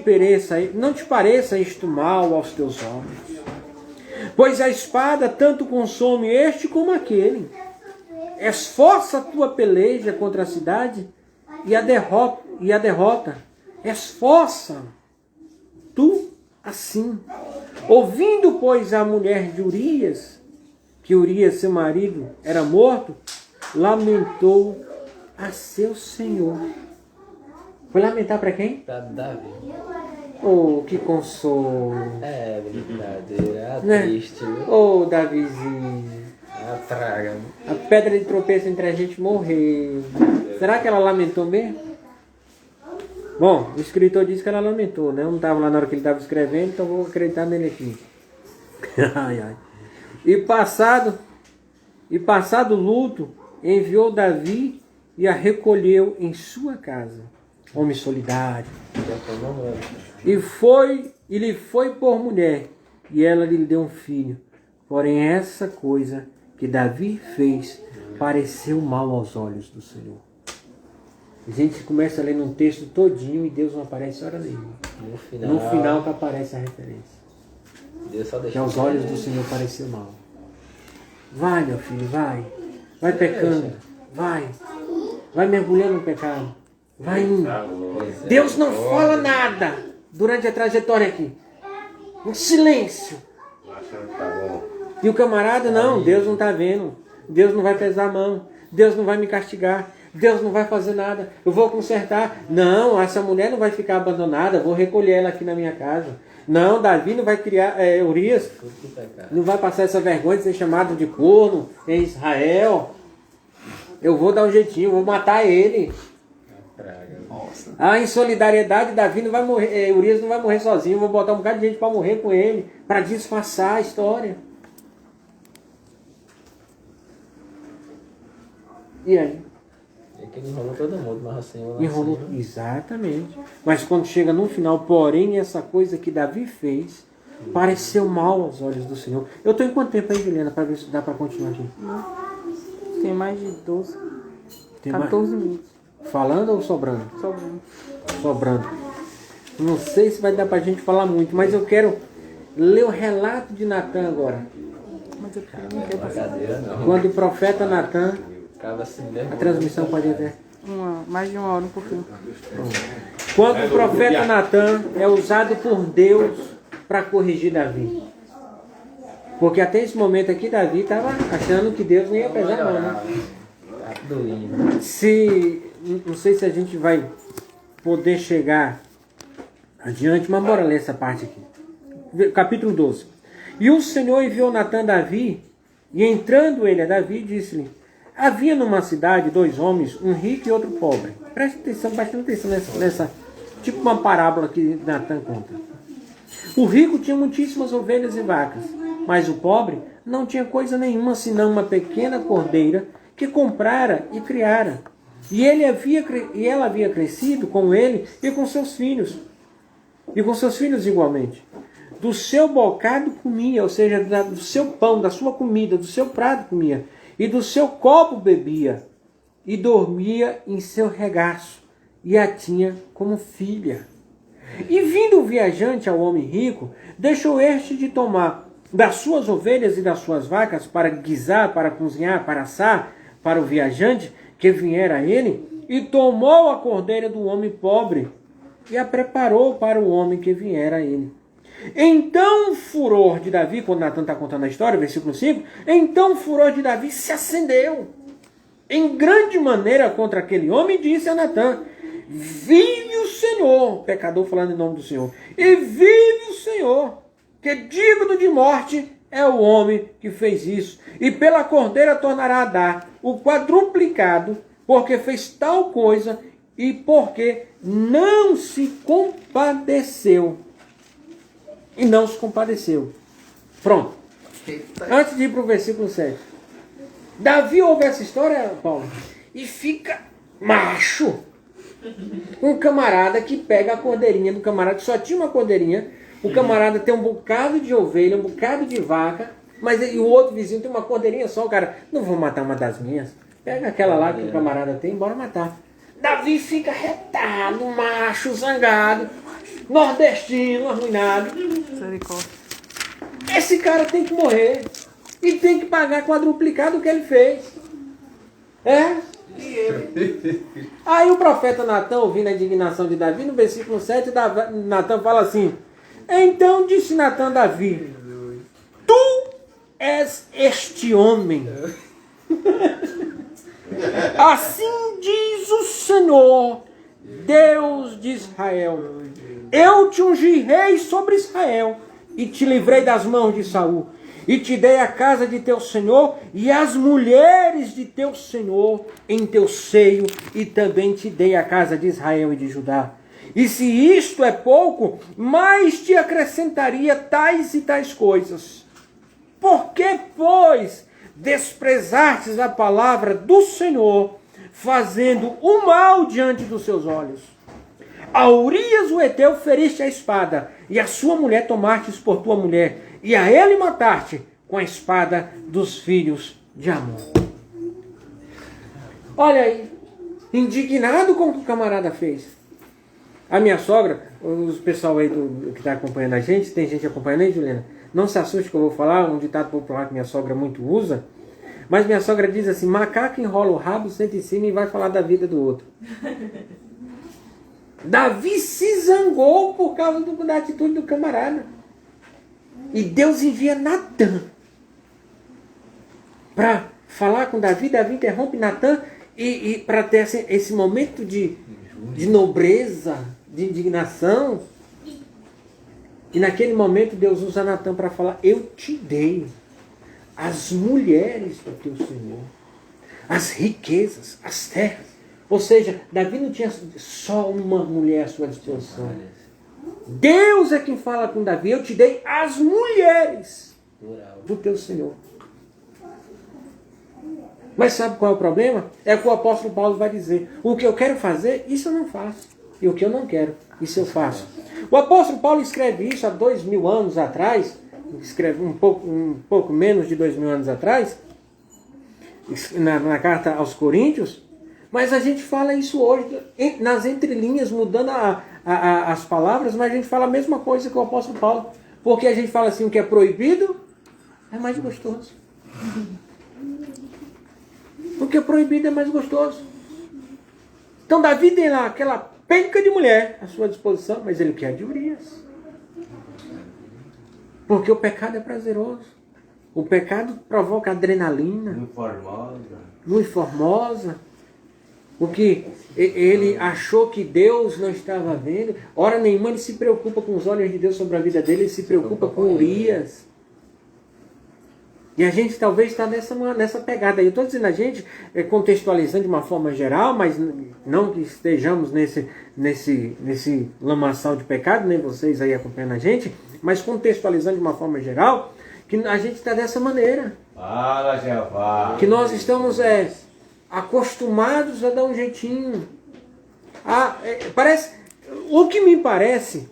pareça isto mal aos teus olhos, pois a espada tanto consome este como aquele. Esforça a tua peleja contra a cidade e a derrota. Esforça tu assim. Ouvindo, pois, a mulher de Urias, que Urias, seu marido, era morto, lamentou a seu senhor. Foi lamentar para quem? Pra Davi. Oh, que consolo. É, brincadeira. Né? Triste, viu? Oh, Davizinho. A praga. A pedra de tropeço entre a gente morreu. Será que ela lamentou mesmo? Bom, o escritor disse que ela lamentou, né? Eu não estava lá na hora que ele estava escrevendo, então vou acreditar nele aqui. Ai, ai. E passado o luto, enviou Davi e a recolheu em sua casa. Homem solidário. Já foi mamando. E lhe foi por mulher, e ela lhe deu um filho. Porém, essa coisa que Davi fez pareceu mal aos olhos do Senhor. A gente começa a ler num texto todinho e Deus não aparece hora nenhuma. No final que aparece a referência. Deus só Que deixou. aos olhos do Senhor pareceu mal. Vai, meu filho, vai. Vai pecando. Vai. Vai mergulhando no pecado. Vai indo. Deus não fala nada durante a trajetória aqui. Um silêncio. E o camarada, não, Deus não está vendo. Deus não vai pesar a mão. Deus não vai me castigar. Deus não vai fazer nada. Eu vou consertar. Não, essa mulher não vai ficar abandonada. Vou recolher ela aqui na minha casa. Não, Davi não vai criar, Urias não vai passar essa vergonha de ser chamado de corno em Israel. Eu vou dar um jeitinho, vou matar ele. A insolidariedade, Davi não vai morrer, Urias não vai morrer sozinho. Vou botar um bocado de gente para morrer com ele, para disfarçar a história. E aí? É que ele enrolou todo mundo, mas assim... Enrolou, exatamente. Mas quando chega no final, porém, essa coisa que Davi fez pareceu mal aos olhos do Senhor. Eu estou em quanto tempo aí, Juliana, para ver se dá para continuar aqui? Tem mais de 12, Tem 14 minutos. Falando ou sobrando? Sobrando. Sobrando. Não sei se vai dar para a gente falar muito, mas eu quero ler o relato de Natan agora. Mas eu não quero passar. Brincadeira não. Quando o profeta Natan, Acaba assim a mesmo. transmissão pode até... Mais de 1 hora, um pouquinho. Quando o profeta Natan é usado por Deus para corrigir Davi. Porque até esse momento aqui, Davi estava achando que Deus não ia pesar a mão, né? Tá doindo. Não sei se a gente vai poder chegar adiante, mas bora ler essa parte aqui. Capítulo 12. E o Senhor enviou Natan a Davi, e entrando ele a Davi, disse-lhe: havia numa cidade 2 homens, um rico e outro pobre. Preste atenção, bastante atenção nessa tipo uma parábola que Natan conta. O rico tinha muitíssimas ovelhas e vacas, mas o pobre não tinha coisa nenhuma senão uma pequena cordeira que comprara e criara. E ela havia crescido com ele e com seus filhos. E com seus filhos igualmente. Do seu bocado comia, ou seja, do seu pão, da sua comida, do seu prato comia. E do seu copo bebia. E dormia em seu regaço. E a tinha como filha. E vindo o viajante ao homem rico, deixou este de tomar das suas ovelhas e das suas vacas para guisar, para cozinhar, para assar para o viajante que viera a ele, e tomou a cordeira do homem pobre e a preparou para o homem que viera a ele. Então o furor de Davi, quando Natan está contando a história, versículo 5, então o furor de Davi se acendeu em grande maneira contra aquele homem, e disse a Natan: vive o Senhor, pecador falando em nome do Senhor, e vive o Senhor, que digno de morte é o homem que fez isso, e pela cordeira tornará a dar o quadruplicado, porque fez tal coisa e porque não se compadeceu. E não se compadeceu. Pronto. Antes de ir para o versículo 7. Davi ouve essa história, Paulo, e fica macho. Um camarada que pega a cordeirinha do camarada, que só tinha uma cordeirinha. O camarada tem um bocado de ovelha, um bocado de vaca, mas e o outro vizinho tem uma cordeirinha só. O cara, não vou matar uma das minhas. Pega aquela lá que o camarada tem, bora matar. Davi fica retado, macho, zangado, nordestino, arruinado. Misericórdia. Esse cara tem que morrer e tem que pagar quadruplicado o que ele fez. É? Aí o profeta Natan, ouvindo a indignação de Davi, no versículo 7, Natan fala assim: então disse Natan a Davi: tu és este homem. Assim diz o Senhor, Deus de Israel, eu te ungi rei sobre Israel e te livrei das mãos de Saul. E te dei a casa de teu senhor e as mulheres de teu senhor em teu seio, e também te dei a casa de Israel e de Judá. E se isto é pouco, mais te acrescentaria tais e tais coisas. Por que, pois, desprezastes a palavra do Senhor, fazendo o mal diante dos seus olhos? A Urias o Heteu feriste a espada, e a sua mulher tomastes por tua mulher, e a ele mataste com a espada dos filhos de Amon. Olha aí, indignado com o que o camarada fez. A minha sogra, os pessoal aí que está acompanhando a gente, tem gente acompanhando aí, Juliana? Não se assuste que eu vou falar, um ditado popular que minha sogra muito usa, mas minha sogra diz assim: macaco enrola o rabo, senta em cima e vai falar da vida do outro. Davi se zangou por causa da atitude do camarada. E Deus envia Natã para falar com Davi. Davi interrompe Natã e para ter esse momento de nobreza, de indignação. E naquele momento Deus usa Natã para falar: eu te dei as mulheres do teu Senhor, as riquezas, as terras. Ou seja, Davi não tinha só uma mulher à sua disposição. Deus é quem fala com Davi: eu te dei as mulheres do teu Senhor. Mas sabe qual é o problema? É o que o apóstolo Paulo vai dizer: o que eu quero fazer, isso eu não faço. E o que eu não quero, isso eu faço. O apóstolo Paulo escreve isso há 2000 anos atrás, escreve um pouco menos de 2000 anos atrás, na carta aos Coríntios. Mas a gente fala isso hoje, nas entrelinhas, mudando as palavras, mas a gente fala a mesma coisa que o apóstolo Paulo. Porque a gente fala assim: o que é proibido é mais gostoso. O que é proibido é mais gostoso. Então Davi tem lá aquela penca de mulher à sua disposição, mas ele quer de Urias. Porque o pecado é prazeroso. O pecado provoca adrenalina. Muito formosa. Porque ele achou que Deus não estava vendo. Hora nenhuma ele se preocupa com os olhos de Deus sobre a vida dele, ele se preocupa com Urias. E a gente talvez está nessa pegada. Eu estou dizendo a gente, contextualizando de uma forma geral, mas não que estejamos nesse lamaçal de pecado, nem vocês aí acompanhando a gente, mas contextualizando de uma forma geral, que a gente está dessa maneira. Fala, Jeová. Que nós estamos acostumados a dar um jeitinho. O que me parece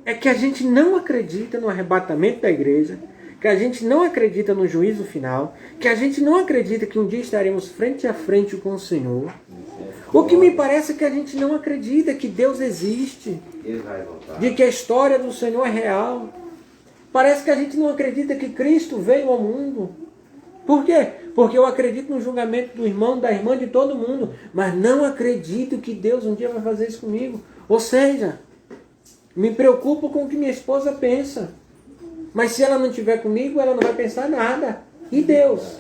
é que a gente não acredita no arrebatamento da igreja, que a gente não acredita no juízo final, que a gente não acredita que um dia estaremos frente a frente com o Senhor. O que me parece é que a gente não acredita que Deus existe, de que a história do Senhor é real. Parece que a gente não acredita que Cristo veio ao mundo. Por quê? Porque eu acredito no julgamento do irmão, da irmã, de todo mundo, mas não acredito que Deus um dia vai fazer isso comigo. Ou seja, me preocupo com o que minha esposa pensa. Mas se ela não estiver comigo, ela não vai pensar nada. E Deus?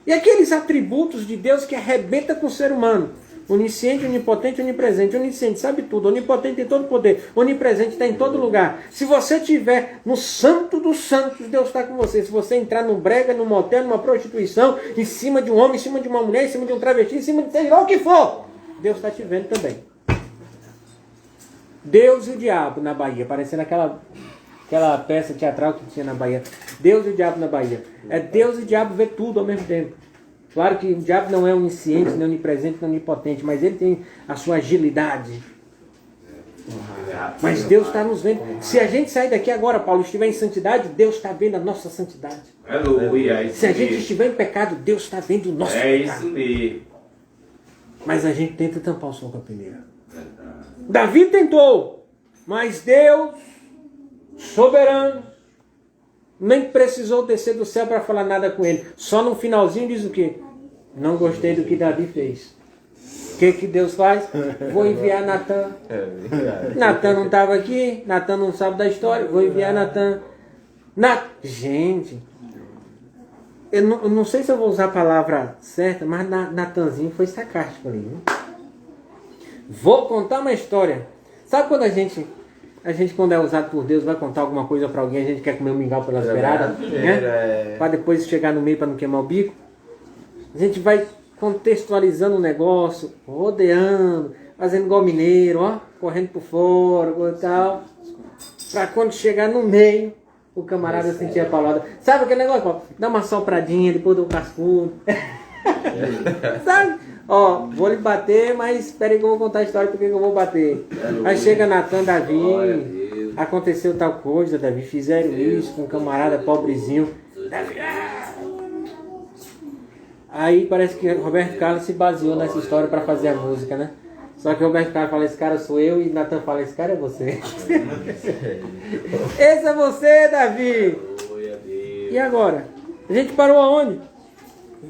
E aqueles atributos de Deus que arrebenta com o ser humano? Onisciente, onipotente, onipresente. Onisciente sabe tudo, onipotente tem todo poder, onipresente está em todo lugar. Se você estiver no santo dos santos, Deus está com você. Se você entrar num brega, num motel, numa prostituição, em cima de um homem, em cima de uma mulher, em cima de um travesti, em cima de seja lá o que for, Deus está te vendo também. Deus e o diabo na Bahia, parecendo aquela peça teatral que tinha na Bahia. Deus e o diabo na Bahia. É Deus e o diabo vê tudo ao mesmo tempo. Claro que o diabo não é onisciente, nem onipresente, nem onipotente, mas ele tem a sua agilidade. Mas Deus está nos vendo. Se a gente sair daqui agora, Paulo, estiver em santidade, Deus está vendo a nossa santidade. Aleluia. Se a gente estiver em pecado, Deus está vendo o nosso pecado. É isso mesmo. Mas a gente tenta tampar o sol com a peneira. Davi tentou, mas Deus, soberano, nem precisou descer do céu para falar nada com ele. Só no finalzinho diz o quê? Não gostei do que Davi fez. O que Deus faz? Vou enviar Natã. Natã não estava aqui, Natã não sabe da história, vou enviar Natã. Gente, eu não sei se eu vou usar a palavra certa, mas Natãzinho foi sarcástico ali. Viu? Vou contar uma história. Sabe quando a gente quando é usado por Deus, vai contar alguma coisa para alguém, a gente quer comer um mingau pelas beiradas, né? Para depois chegar no meio para não queimar o bico. A gente vai contextualizando o negócio, rodeando, fazendo igual mineiro, ó, correndo por fora e tal. Para quando chegar no meio, o camarada sentir a palavra. Sabe aquele negócio? Ó, dá uma sopradinha, depois do cascudo. Sabe? Ó, vou lhe bater, mas espera aí que eu vou contar a história porque eu vou bater. Aí chega Natan, Davi, aconteceu tal coisa, Davi, fizeram isso com um camarada pobrezinho. Davi, aí parece que Roberto Carlos se baseou nessa história para fazer a música, né? Só que Roberto Carlos fala, esse cara sou eu, e Natan fala, esse cara é você. Esse é você, Davi. E agora? A gente parou aonde?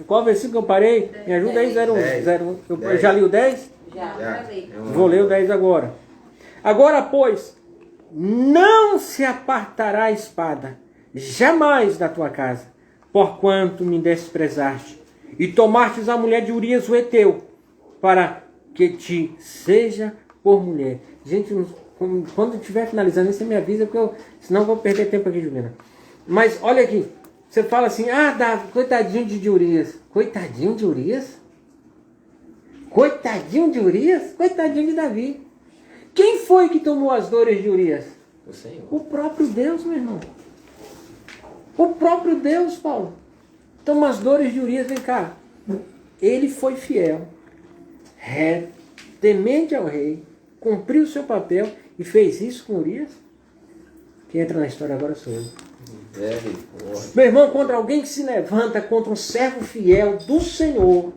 Qual versículo que eu parei? Me ajuda aí, 01. Eu já li o 10? Já. Vou ler o 10 agora. Agora, pois, não se apartará a espada, jamais da tua casa, porquanto me desprezaste, e tomastes a mulher de Urias o Heteu, para que te seja por mulher. Gente, quando estiver finalizando isso, você me avisa, porque senão eu vou perder tempo aqui, Juliana. Mas olha aqui. Você fala assim, coitadinho de Urias. Coitadinho de Urias? Coitadinho de Urias? Coitadinho de Davi. Quem foi que tomou as dores de Urias? O Senhor. O próprio Deus, meu irmão. O próprio Deus, Paulo. Toma as dores de Urias, vem cá. Ele foi fiel, reto, temente ao rei, cumpriu o seu papel e fez isso com Urias. Quem entra na história agora sou eu. Meu irmão, contra alguém que se levanta contra um servo fiel do Senhor,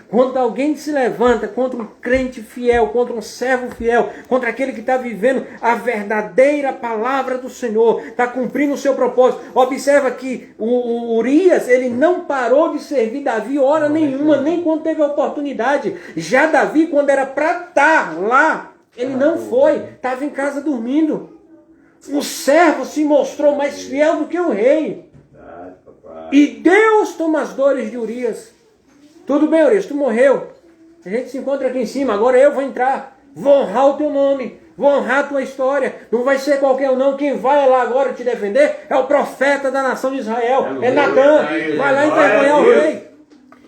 contra alguém que se levanta contra um crente fiel, contra um servo fiel, contra aquele que está vivendo a verdadeira palavra do Senhor, está cumprindo o seu propósito. Observa que o Urias, ele não parou de servir Davi hora nenhuma, nem quando teve a oportunidade. Já Davi, quando era para estar lá, ele não foi, estava em casa dormindo. O servo se mostrou mais fiel do que o rei. E Deus toma as dores de Urias. Tudo bem, Urias, tu morreu. A gente se encontra aqui em cima. Agora eu vou entrar. Vou honrar o teu nome. Vou honrar a tua história. Não vai ser qualquer um não. Quem vai lá agora te defender é o profeta da nação de Israel. É Natan. Vai lá envergonhar o rei.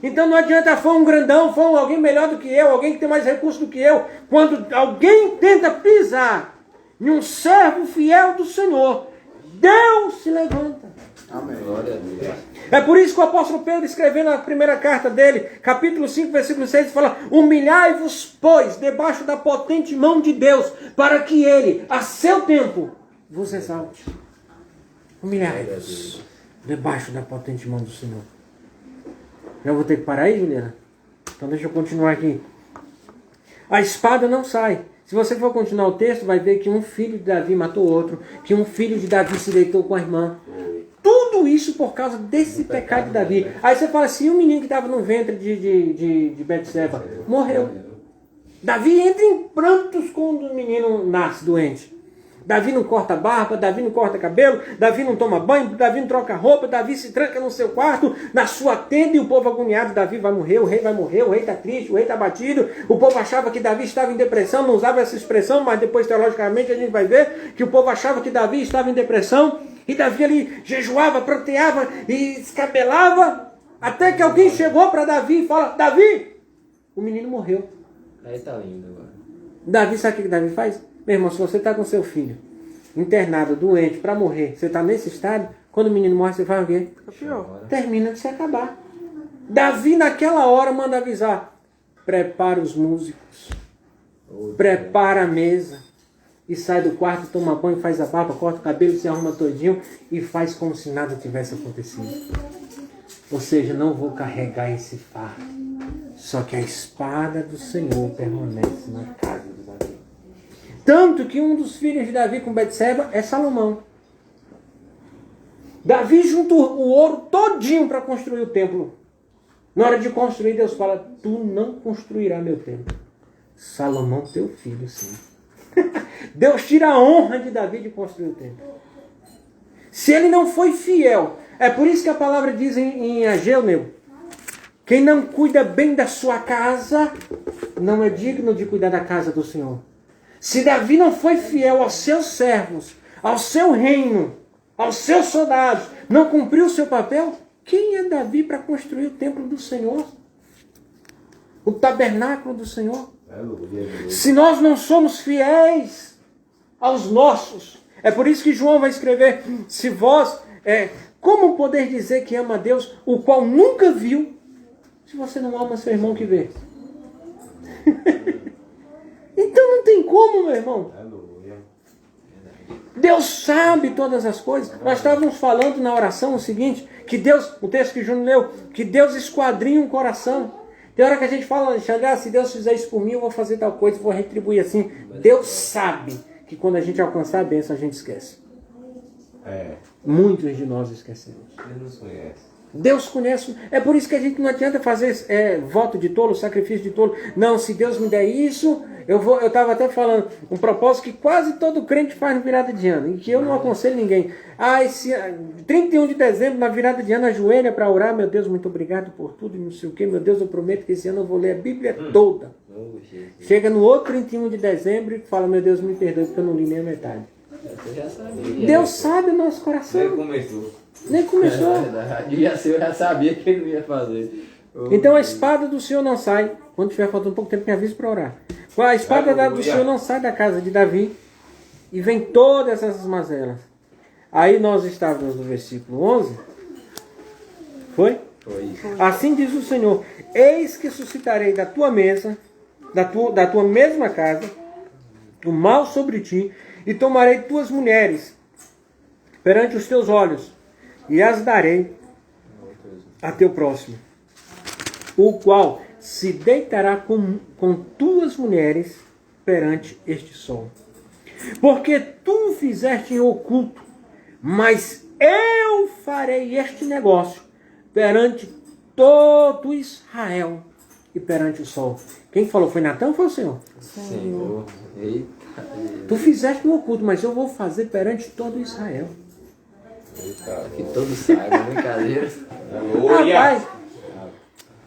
Então não adianta, foi um grandão, foi alguém melhor do que eu, alguém que tem mais recursos do que eu. Quando alguém tenta pisar em um servo fiel do Senhor, Deus se levanta. Amém. Glória a Deus. É por isso que o apóstolo Pedro, escrevendo na primeira carta dele, capítulo 5, versículo 6, fala: humilhai-vos, pois, debaixo da potente mão de Deus, para que ele, a seu tempo, vos exalte. Humilhai-vos debaixo da potente mão do Senhor. Já vou ter que parar aí, Juliana? Então deixa eu continuar aqui. A espada não sai. Se você for continuar o texto, vai ver que um filho de Davi matou outro, que um filho de Davi se deitou com a irmã. Tudo isso por causa desse pecado de Davi. Aí você fala assim, o menino que estava no ventre de Betseba morreu. Davi entra em prantos quando o menino nasce doente. Davi não corta barba, Davi não corta cabelo, Davi não toma banho, Davi não troca roupa, Davi se tranca no seu quarto, na sua tenda, e o povo agoniado, Davi vai morrer, o rei vai morrer, o rei está triste, o rei está abatido. O povo achava que Davi estava em depressão, não usava essa expressão, mas depois teologicamente a gente vai ver que o povo achava que Davi estava em depressão, e Davi ali jejuava, pranteava e escabelava, até que alguém chegou para Davi e fala: Davi, o menino morreu. Aí tá lindo agora. Davi, sabe o que Davi faz? Meu irmão, se você está com seu filho internado, doente, para morrer, você está nesse estado, quando o menino morre, você faz o quê? Fica pior. Termina de se acabar. Davi, naquela hora, manda avisar: prepara os músicos, prepara a mesa, e sai do quarto, toma banho, faz a barba, corta o cabelo, se arruma todinho e faz como se nada tivesse acontecido. Ou seja, não vou carregar esse fardo. Só que a espada do Senhor permanece na casa de Davi. Tanto que um dos filhos de Davi com Betseba é Salomão. Davi juntou o ouro todinho para construir o templo. Na hora de construir, Deus fala: tu não construirás meu templo. Salomão, teu filho, sim. Deus tira a honra de Davi de construir o templo. Se ele não foi fiel, é por isso que a palavra diz em Ageu, meu, Quem não cuida bem da sua casa, não é digno de cuidar da casa do Senhor. Se Davi não foi fiel aos seus servos, ao seu reino, aos seus soldados, não cumpriu o seu papel, quem é Davi para construir o templo do Senhor? O tabernáculo do Senhor? Se nós não somos fiéis aos nossos, é por isso que João vai escrever, se vós, como poder dizer que ama a Deus, o qual nunca viu, se você não ama seu irmão que vê? Então não tem como, meu irmão. Deus sabe todas as coisas. Nós estávamos falando na oração o seguinte, que Deus, o texto que Júnior leu, que Deus esquadrinha um coração. Tem hora que a gente fala, Alexandre, se Deus fizer isso por mim, eu vou fazer tal coisa, vou retribuir assim. Deus sabe que quando a gente alcançar a bênção, a gente esquece. Muitos de nós esquecemos. Deus nos conhece. Deus conhece. É por isso que a gente não adianta fazer voto de tolo, sacrifício de tolo. Não, se Deus me der isso, eu estava até falando, um propósito que quase todo crente faz na virada de ano, e que eu não aconselho ninguém. Esse 31 de dezembro, na virada de ano, ajoelha para orar, meu Deus, muito obrigado por tudo, e não sei o que, meu Deus, eu prometo que esse ano eu vou ler a Bíblia toda. Chega no outro 31 de dezembro e fala, meu Deus, me perdoe, porque eu não li nem a metade. Já sabia. Deus sabe o nosso coração. Nem começou. Nem começou. Eu já sabia que ele não ia fazer. Então a espada do Senhor não sai. Quando tiver faltando um pouco de tempo, me avisa para orar. A espada do Senhor não sai da casa de Davi. E vem todas essas mazelas. Aí nós estávamos no versículo 11. Foi? Foi. Assim diz o Senhor: eis que suscitarei da tua mesa, da tua mesma casa, o mal sobre ti, e tomarei tuas mulheres perante os teus olhos, e as darei a teu próximo, o qual se deitará com tuas mulheres perante este sol. Porque tu fizeste em oculto, mas eu farei este negócio perante todo Israel e perante o sol. Quem falou? Foi Natã ou foi o Senhor? Senhor. Eita. Tu fizeste no oculto, mas eu vou fazer perante todo Israel. Que todos saibam, brincadeira.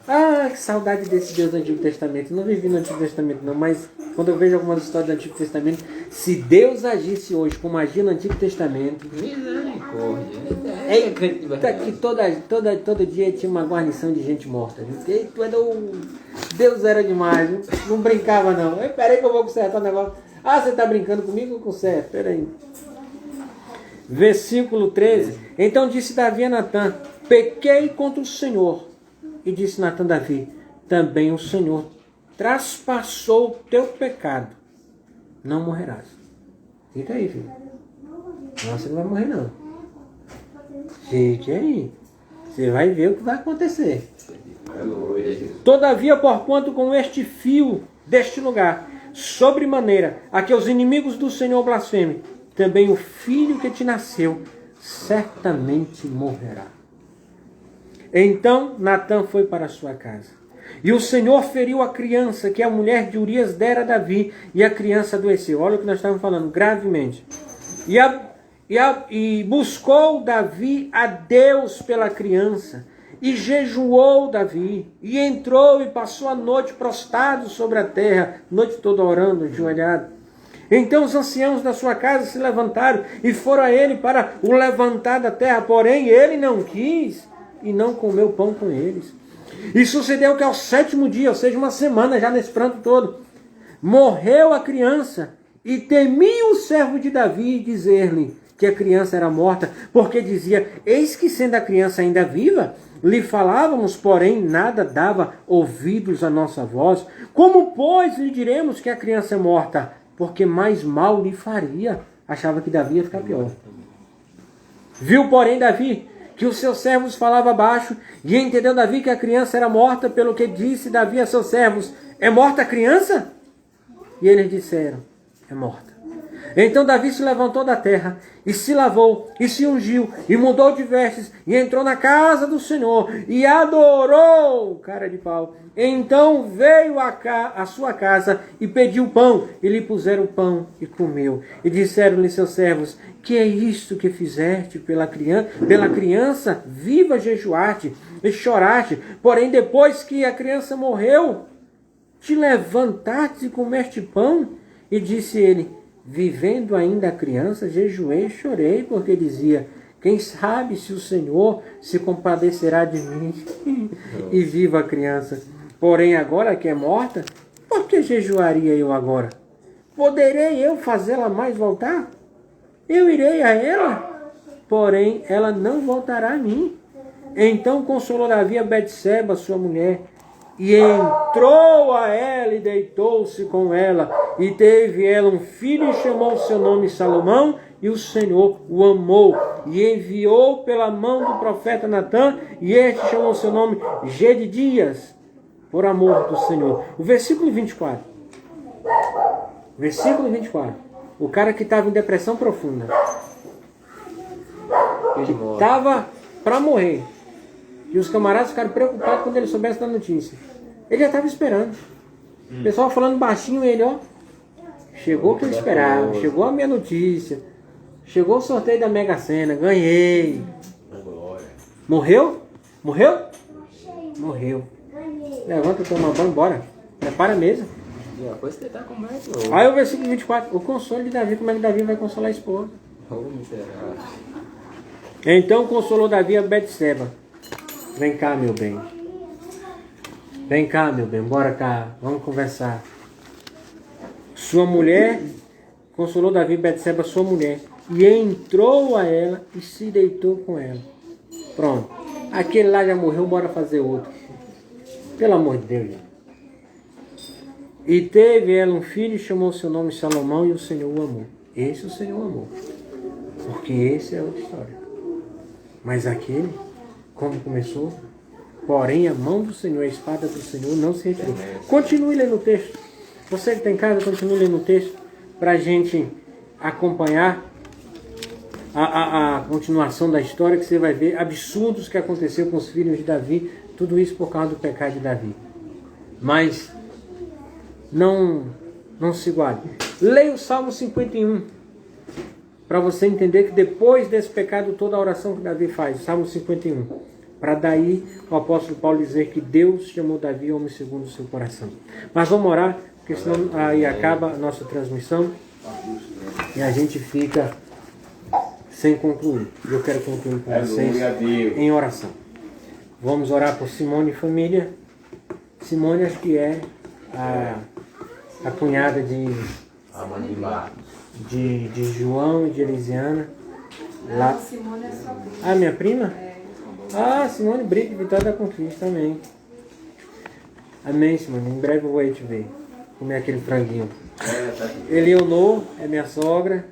Rapaz, que saudade desse Deus do Antigo Testamento. Eu não vivi no Antigo Testamento não, mas quando eu vejo algumas histórias do Antigo Testamento, se Deus agisse hoje como agia no Antigo Testamento, Misericórdia. eita, que todo dia tinha uma guarnição de gente morta. Viu? Deus era demais, viu? Não brincava não. Peraí que eu vou consertar o negócio. Você está brincando comigo? Eu conserto, peraí. Versículo 13. Então disse Davi a Natã: pequei contra o Senhor. E disse Natã a Davi: também o Senhor traspassou o teu pecado. Não morrerás. Fica aí, filho. Não, você não vai morrer não. Fique aí. Você vai ver o que vai acontecer. Todavia, porquanto com este fio deste lugar, sobremaneira, a que os inimigos do Senhor blasfemem, também o filho que te nasceu certamente morrerá. Então Natã foi para a sua casa. E o Senhor feriu a criança que a mulher de Urias dera a Davi, e a criança adoeceu. Olha o que nós estávamos falando, gravemente. E buscou Davi a Deus pela criança, e jejuou Davi, e entrou e passou a noite prostrado sobre a terra, noite toda orando, ajoelhado. Então os anciãos da sua casa se levantaram e foram a ele para o levantar da terra, porém ele não quis e não comeu pão com eles. E sucedeu que ao 7º dia, ou seja, uma semana já nesse pranto todo, morreu a criança, e temia o servo de Davi dizer-lhe que a criança era morta, porque dizia: eis que sendo a criança ainda viva, lhe falávamos, porém nada dava ouvidos à nossa voz. Como, pois, lhe diremos que a criança é morta? Porque mais mal lhe faria. Achava que Davi ia ficar pior. Viu, porém, Davi que os seus servos falavam baixo, e entendeu Davi que a criança era morta, pelo que disse Davi a seus servos: é morta a criança? E eles disseram: é morta. Então Davi se levantou da terra, e se lavou, e se ungiu, e mudou de vestes, e entrou na casa do Senhor, e adorou, cara de pau. Então veio a sua casa, e pediu pão, e lhe puseram pão, e comeu. E disseram-lhe seus servos: que é isto que fizeste pela criança viva jejuaste e choraste, porém depois que a criança morreu, te levantaste e comeste pão? E disse ele, vivendo ainda a criança, jejuei e chorei, porque dizia, quem sabe se o Senhor se compadecerá de mim e viva a criança. Porém agora que é morta, por que jejuaria eu agora? Poderei eu fazê-la mais voltar? Eu irei a ela, porém ela não voltará a mim. Então consolou Davi a Betseba, sua mulher, e entrou a ela e deitou-se com ela, e teve ela um filho e chamou o seu nome Salomão, e o Senhor o amou, e enviou pela mão do profeta Natã, e este chamou o seu nome Gedidias, por amor do Senhor. O versículo 24. Versículo 24. O cara que estava em depressão profunda. Que estava para morrer. E os camaradas ficaram preocupados quando ele soubesse da notícia. Ele já estava esperando. O pessoal falando baixinho, ele, ó. Chegou o que eu esperava. Chegou a minha notícia. Chegou o sorteio da Mega Sena. Ganhei. Morreu? Morreu? Morreu. Levanta, toma banho, bora. Prepara a mesa. Depois você tá com mais. Aí o versículo 24. O consolo de Davi. Como é que Davi vai consolar a esposa? Miserável. Então consolou Davi a Betseba. Vem cá, meu bem. Vem cá, meu bem. Bora cá. Vamos conversar. Sua mulher consolou Davi Betseba, sua mulher. E entrou a ela e se deitou com ela. Pronto. Aquele lá já morreu, bora fazer outro. Pelo amor de Deus. E teve ela um filho e chamou seu nome Salomão e o Senhor o amou. Esse o Senhor amou. Porque esse é outra história. Mas aquele, como começou? Porém, a mão do Senhor, a espada do Senhor não se retirou. Continue lendo o texto. Você que está em casa, continue lendo o texto para a gente acompanhar a continuação da história, que você vai ver absurdos que aconteceu com os filhos de Davi. Tudo isso por causa do pecado de Davi. Mas não se guarde. Leia o Salmo 51. Para você entender que depois desse pecado, toda a oração que Davi faz. Salmo 51. Para daí o apóstolo Paulo dizer que Deus chamou Davi homem segundo o seu coração. Mas vamos orar, porque senão aí acaba a nossa transmissão e a gente fica sem concluir. Eu quero concluir com vocês em oração. Vamos orar por Simone e família. Simone acho que é a cunhada de João e de Elisiana. Lá. Simone é sua prima. Ah, minha prima? Simone Brito, Vitória da Conquista, amém. Amém, Simone. Em breve eu vou aí te ver. Comer aquele franguinho. Eleonor é minha sogra.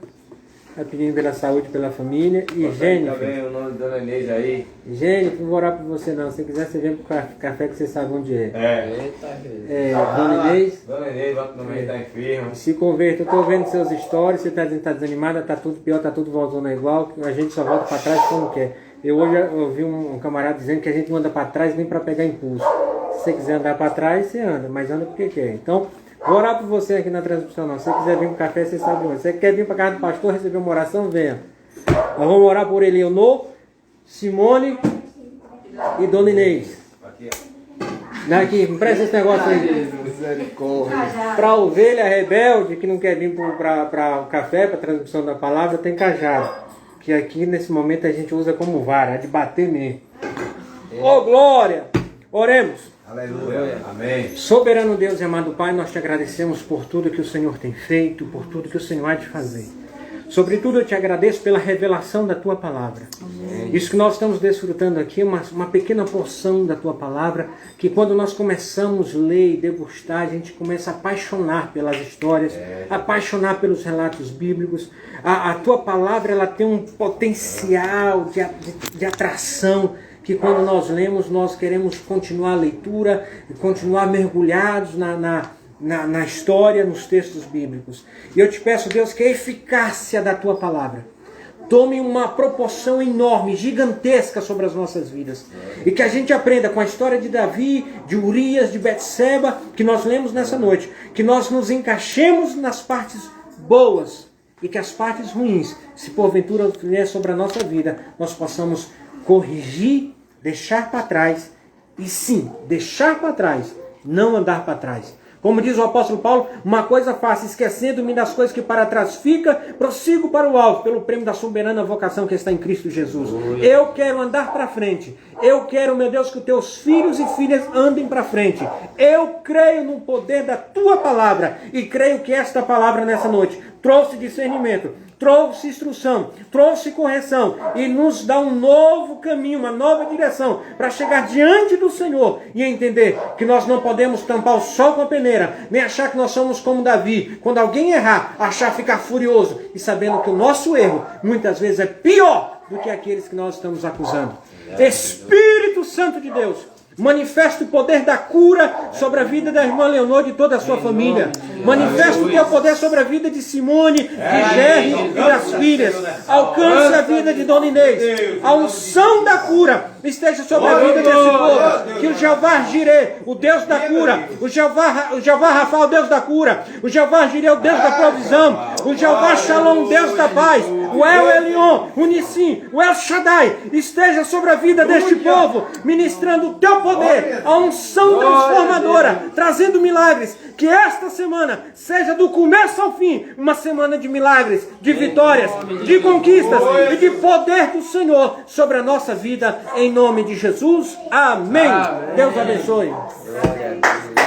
Está pedindo pela saúde, pela família. E Gênifer. Também o nome da Dona Inês aí. Gênifer, não vou orar por você não. Se quiser, você vem pro café que você sabe onde é. Eita, Dona Inês. Dona Inês, bota no meio, tá enferma. Se converta, eu estou vendo seus stories, você está dizendo que está desanimada, está tudo pior, está tudo voltando igual, a gente só volta para trás como quer. Eu hoje ouvi um camarada dizendo que a gente anda para trás nem para pegar impulso. Se você quiser andar para trás, você anda, mas anda porque quer. Então, vou orar por você aqui na transmissão não. Se você quiser vir para o café, você sabe onde. Se você quer vir para casa do pastor, receber uma oração, venha. Nós vamos orar por Eleonor, Simone e Dona Inês. Daqui, me presta esse negócio aí. Para a ovelha rebelde que não quer vir para o café, para a transmissão da palavra, tem cajado. Que aqui nesse momento a gente usa como vara, é de bater mesmo. Ô glória! Oremos. Aleluia. Amém. Soberano Deus e amado Pai, nós te agradecemos por tudo que o Senhor tem feito, por tudo que o Senhor há de fazer. Sobretudo eu te agradeço pela revelação da tua palavra. Amém. Isso que nós estamos desfrutando aqui é uma pequena porção da tua palavra, que quando nós começamos a ler e degustar, a gente começa a apaixonar pelas histórias, apaixonar pelos relatos bíblicos. A tua palavra ela tem um potencial de atração, que quando nós lemos, nós queremos continuar a leitura, continuar mergulhados na história, nos textos bíblicos. E eu te peço, Deus, que a eficácia da tua palavra tome uma proporção enorme, gigantesca sobre as nossas vidas. E que a gente aprenda com a história de Davi, de Urias, de Betseba, que nós lemos nessa noite, que nós nos encaixemos nas partes boas e que as partes ruins, se porventura vier sobre a nossa vida, nós possamos corrigir, deixar para trás, e sim, deixar para trás, não andar para trás. Como diz o apóstolo Paulo, uma coisa faço, esquecendo-me das coisas que para trás fica, prossigo para o alto, pelo prêmio da soberana vocação que está em Cristo Jesus. Eu quero andar para frente. Eu quero, meu Deus, que os teus filhos e filhas andem para frente. Eu creio no poder da tua palavra e creio que esta palavra nessa noite trouxe discernimento, trouxe instrução, trouxe correção e nos dá um novo caminho, uma nova direção para chegar diante do Senhor e entender que nós não podemos tampar o sol com a peneira, nem achar que nós somos como Davi. Quando alguém errar, achar ficar furioso e sabendo que o nosso erro muitas vezes é pior do que aqueles que nós estamos acusando. Espírito Santo de Deus, manifesta o poder da cura sobre a vida da irmã Leonor e de toda a sua família. Manifesta o teu poder sobre a vida de Simone, de Gerry e das filhas. Alcance a vida de Dona Inês. A unção da cura esteja sobre a vida desse povo. Que o Jeová Jireh, o Deus da cura, o Jeová Rafa, o Deus da cura, o Jeová Jireh, o Deus da provisão, o Jeová Shalom, o Deus da paz, o El Elyon, o Nissim, o El Shaddai, esteja sobre a vida deste povo, ministrando o teu poder, a unção transformadora, trazendo milagres. Que esta semana seja do começo ao fim uma semana de milagres, de vitórias, de conquistas e de poder do Senhor sobre a nossa vida, em nome de Jesus. Amém. Deus abençoe. Glória a Deus.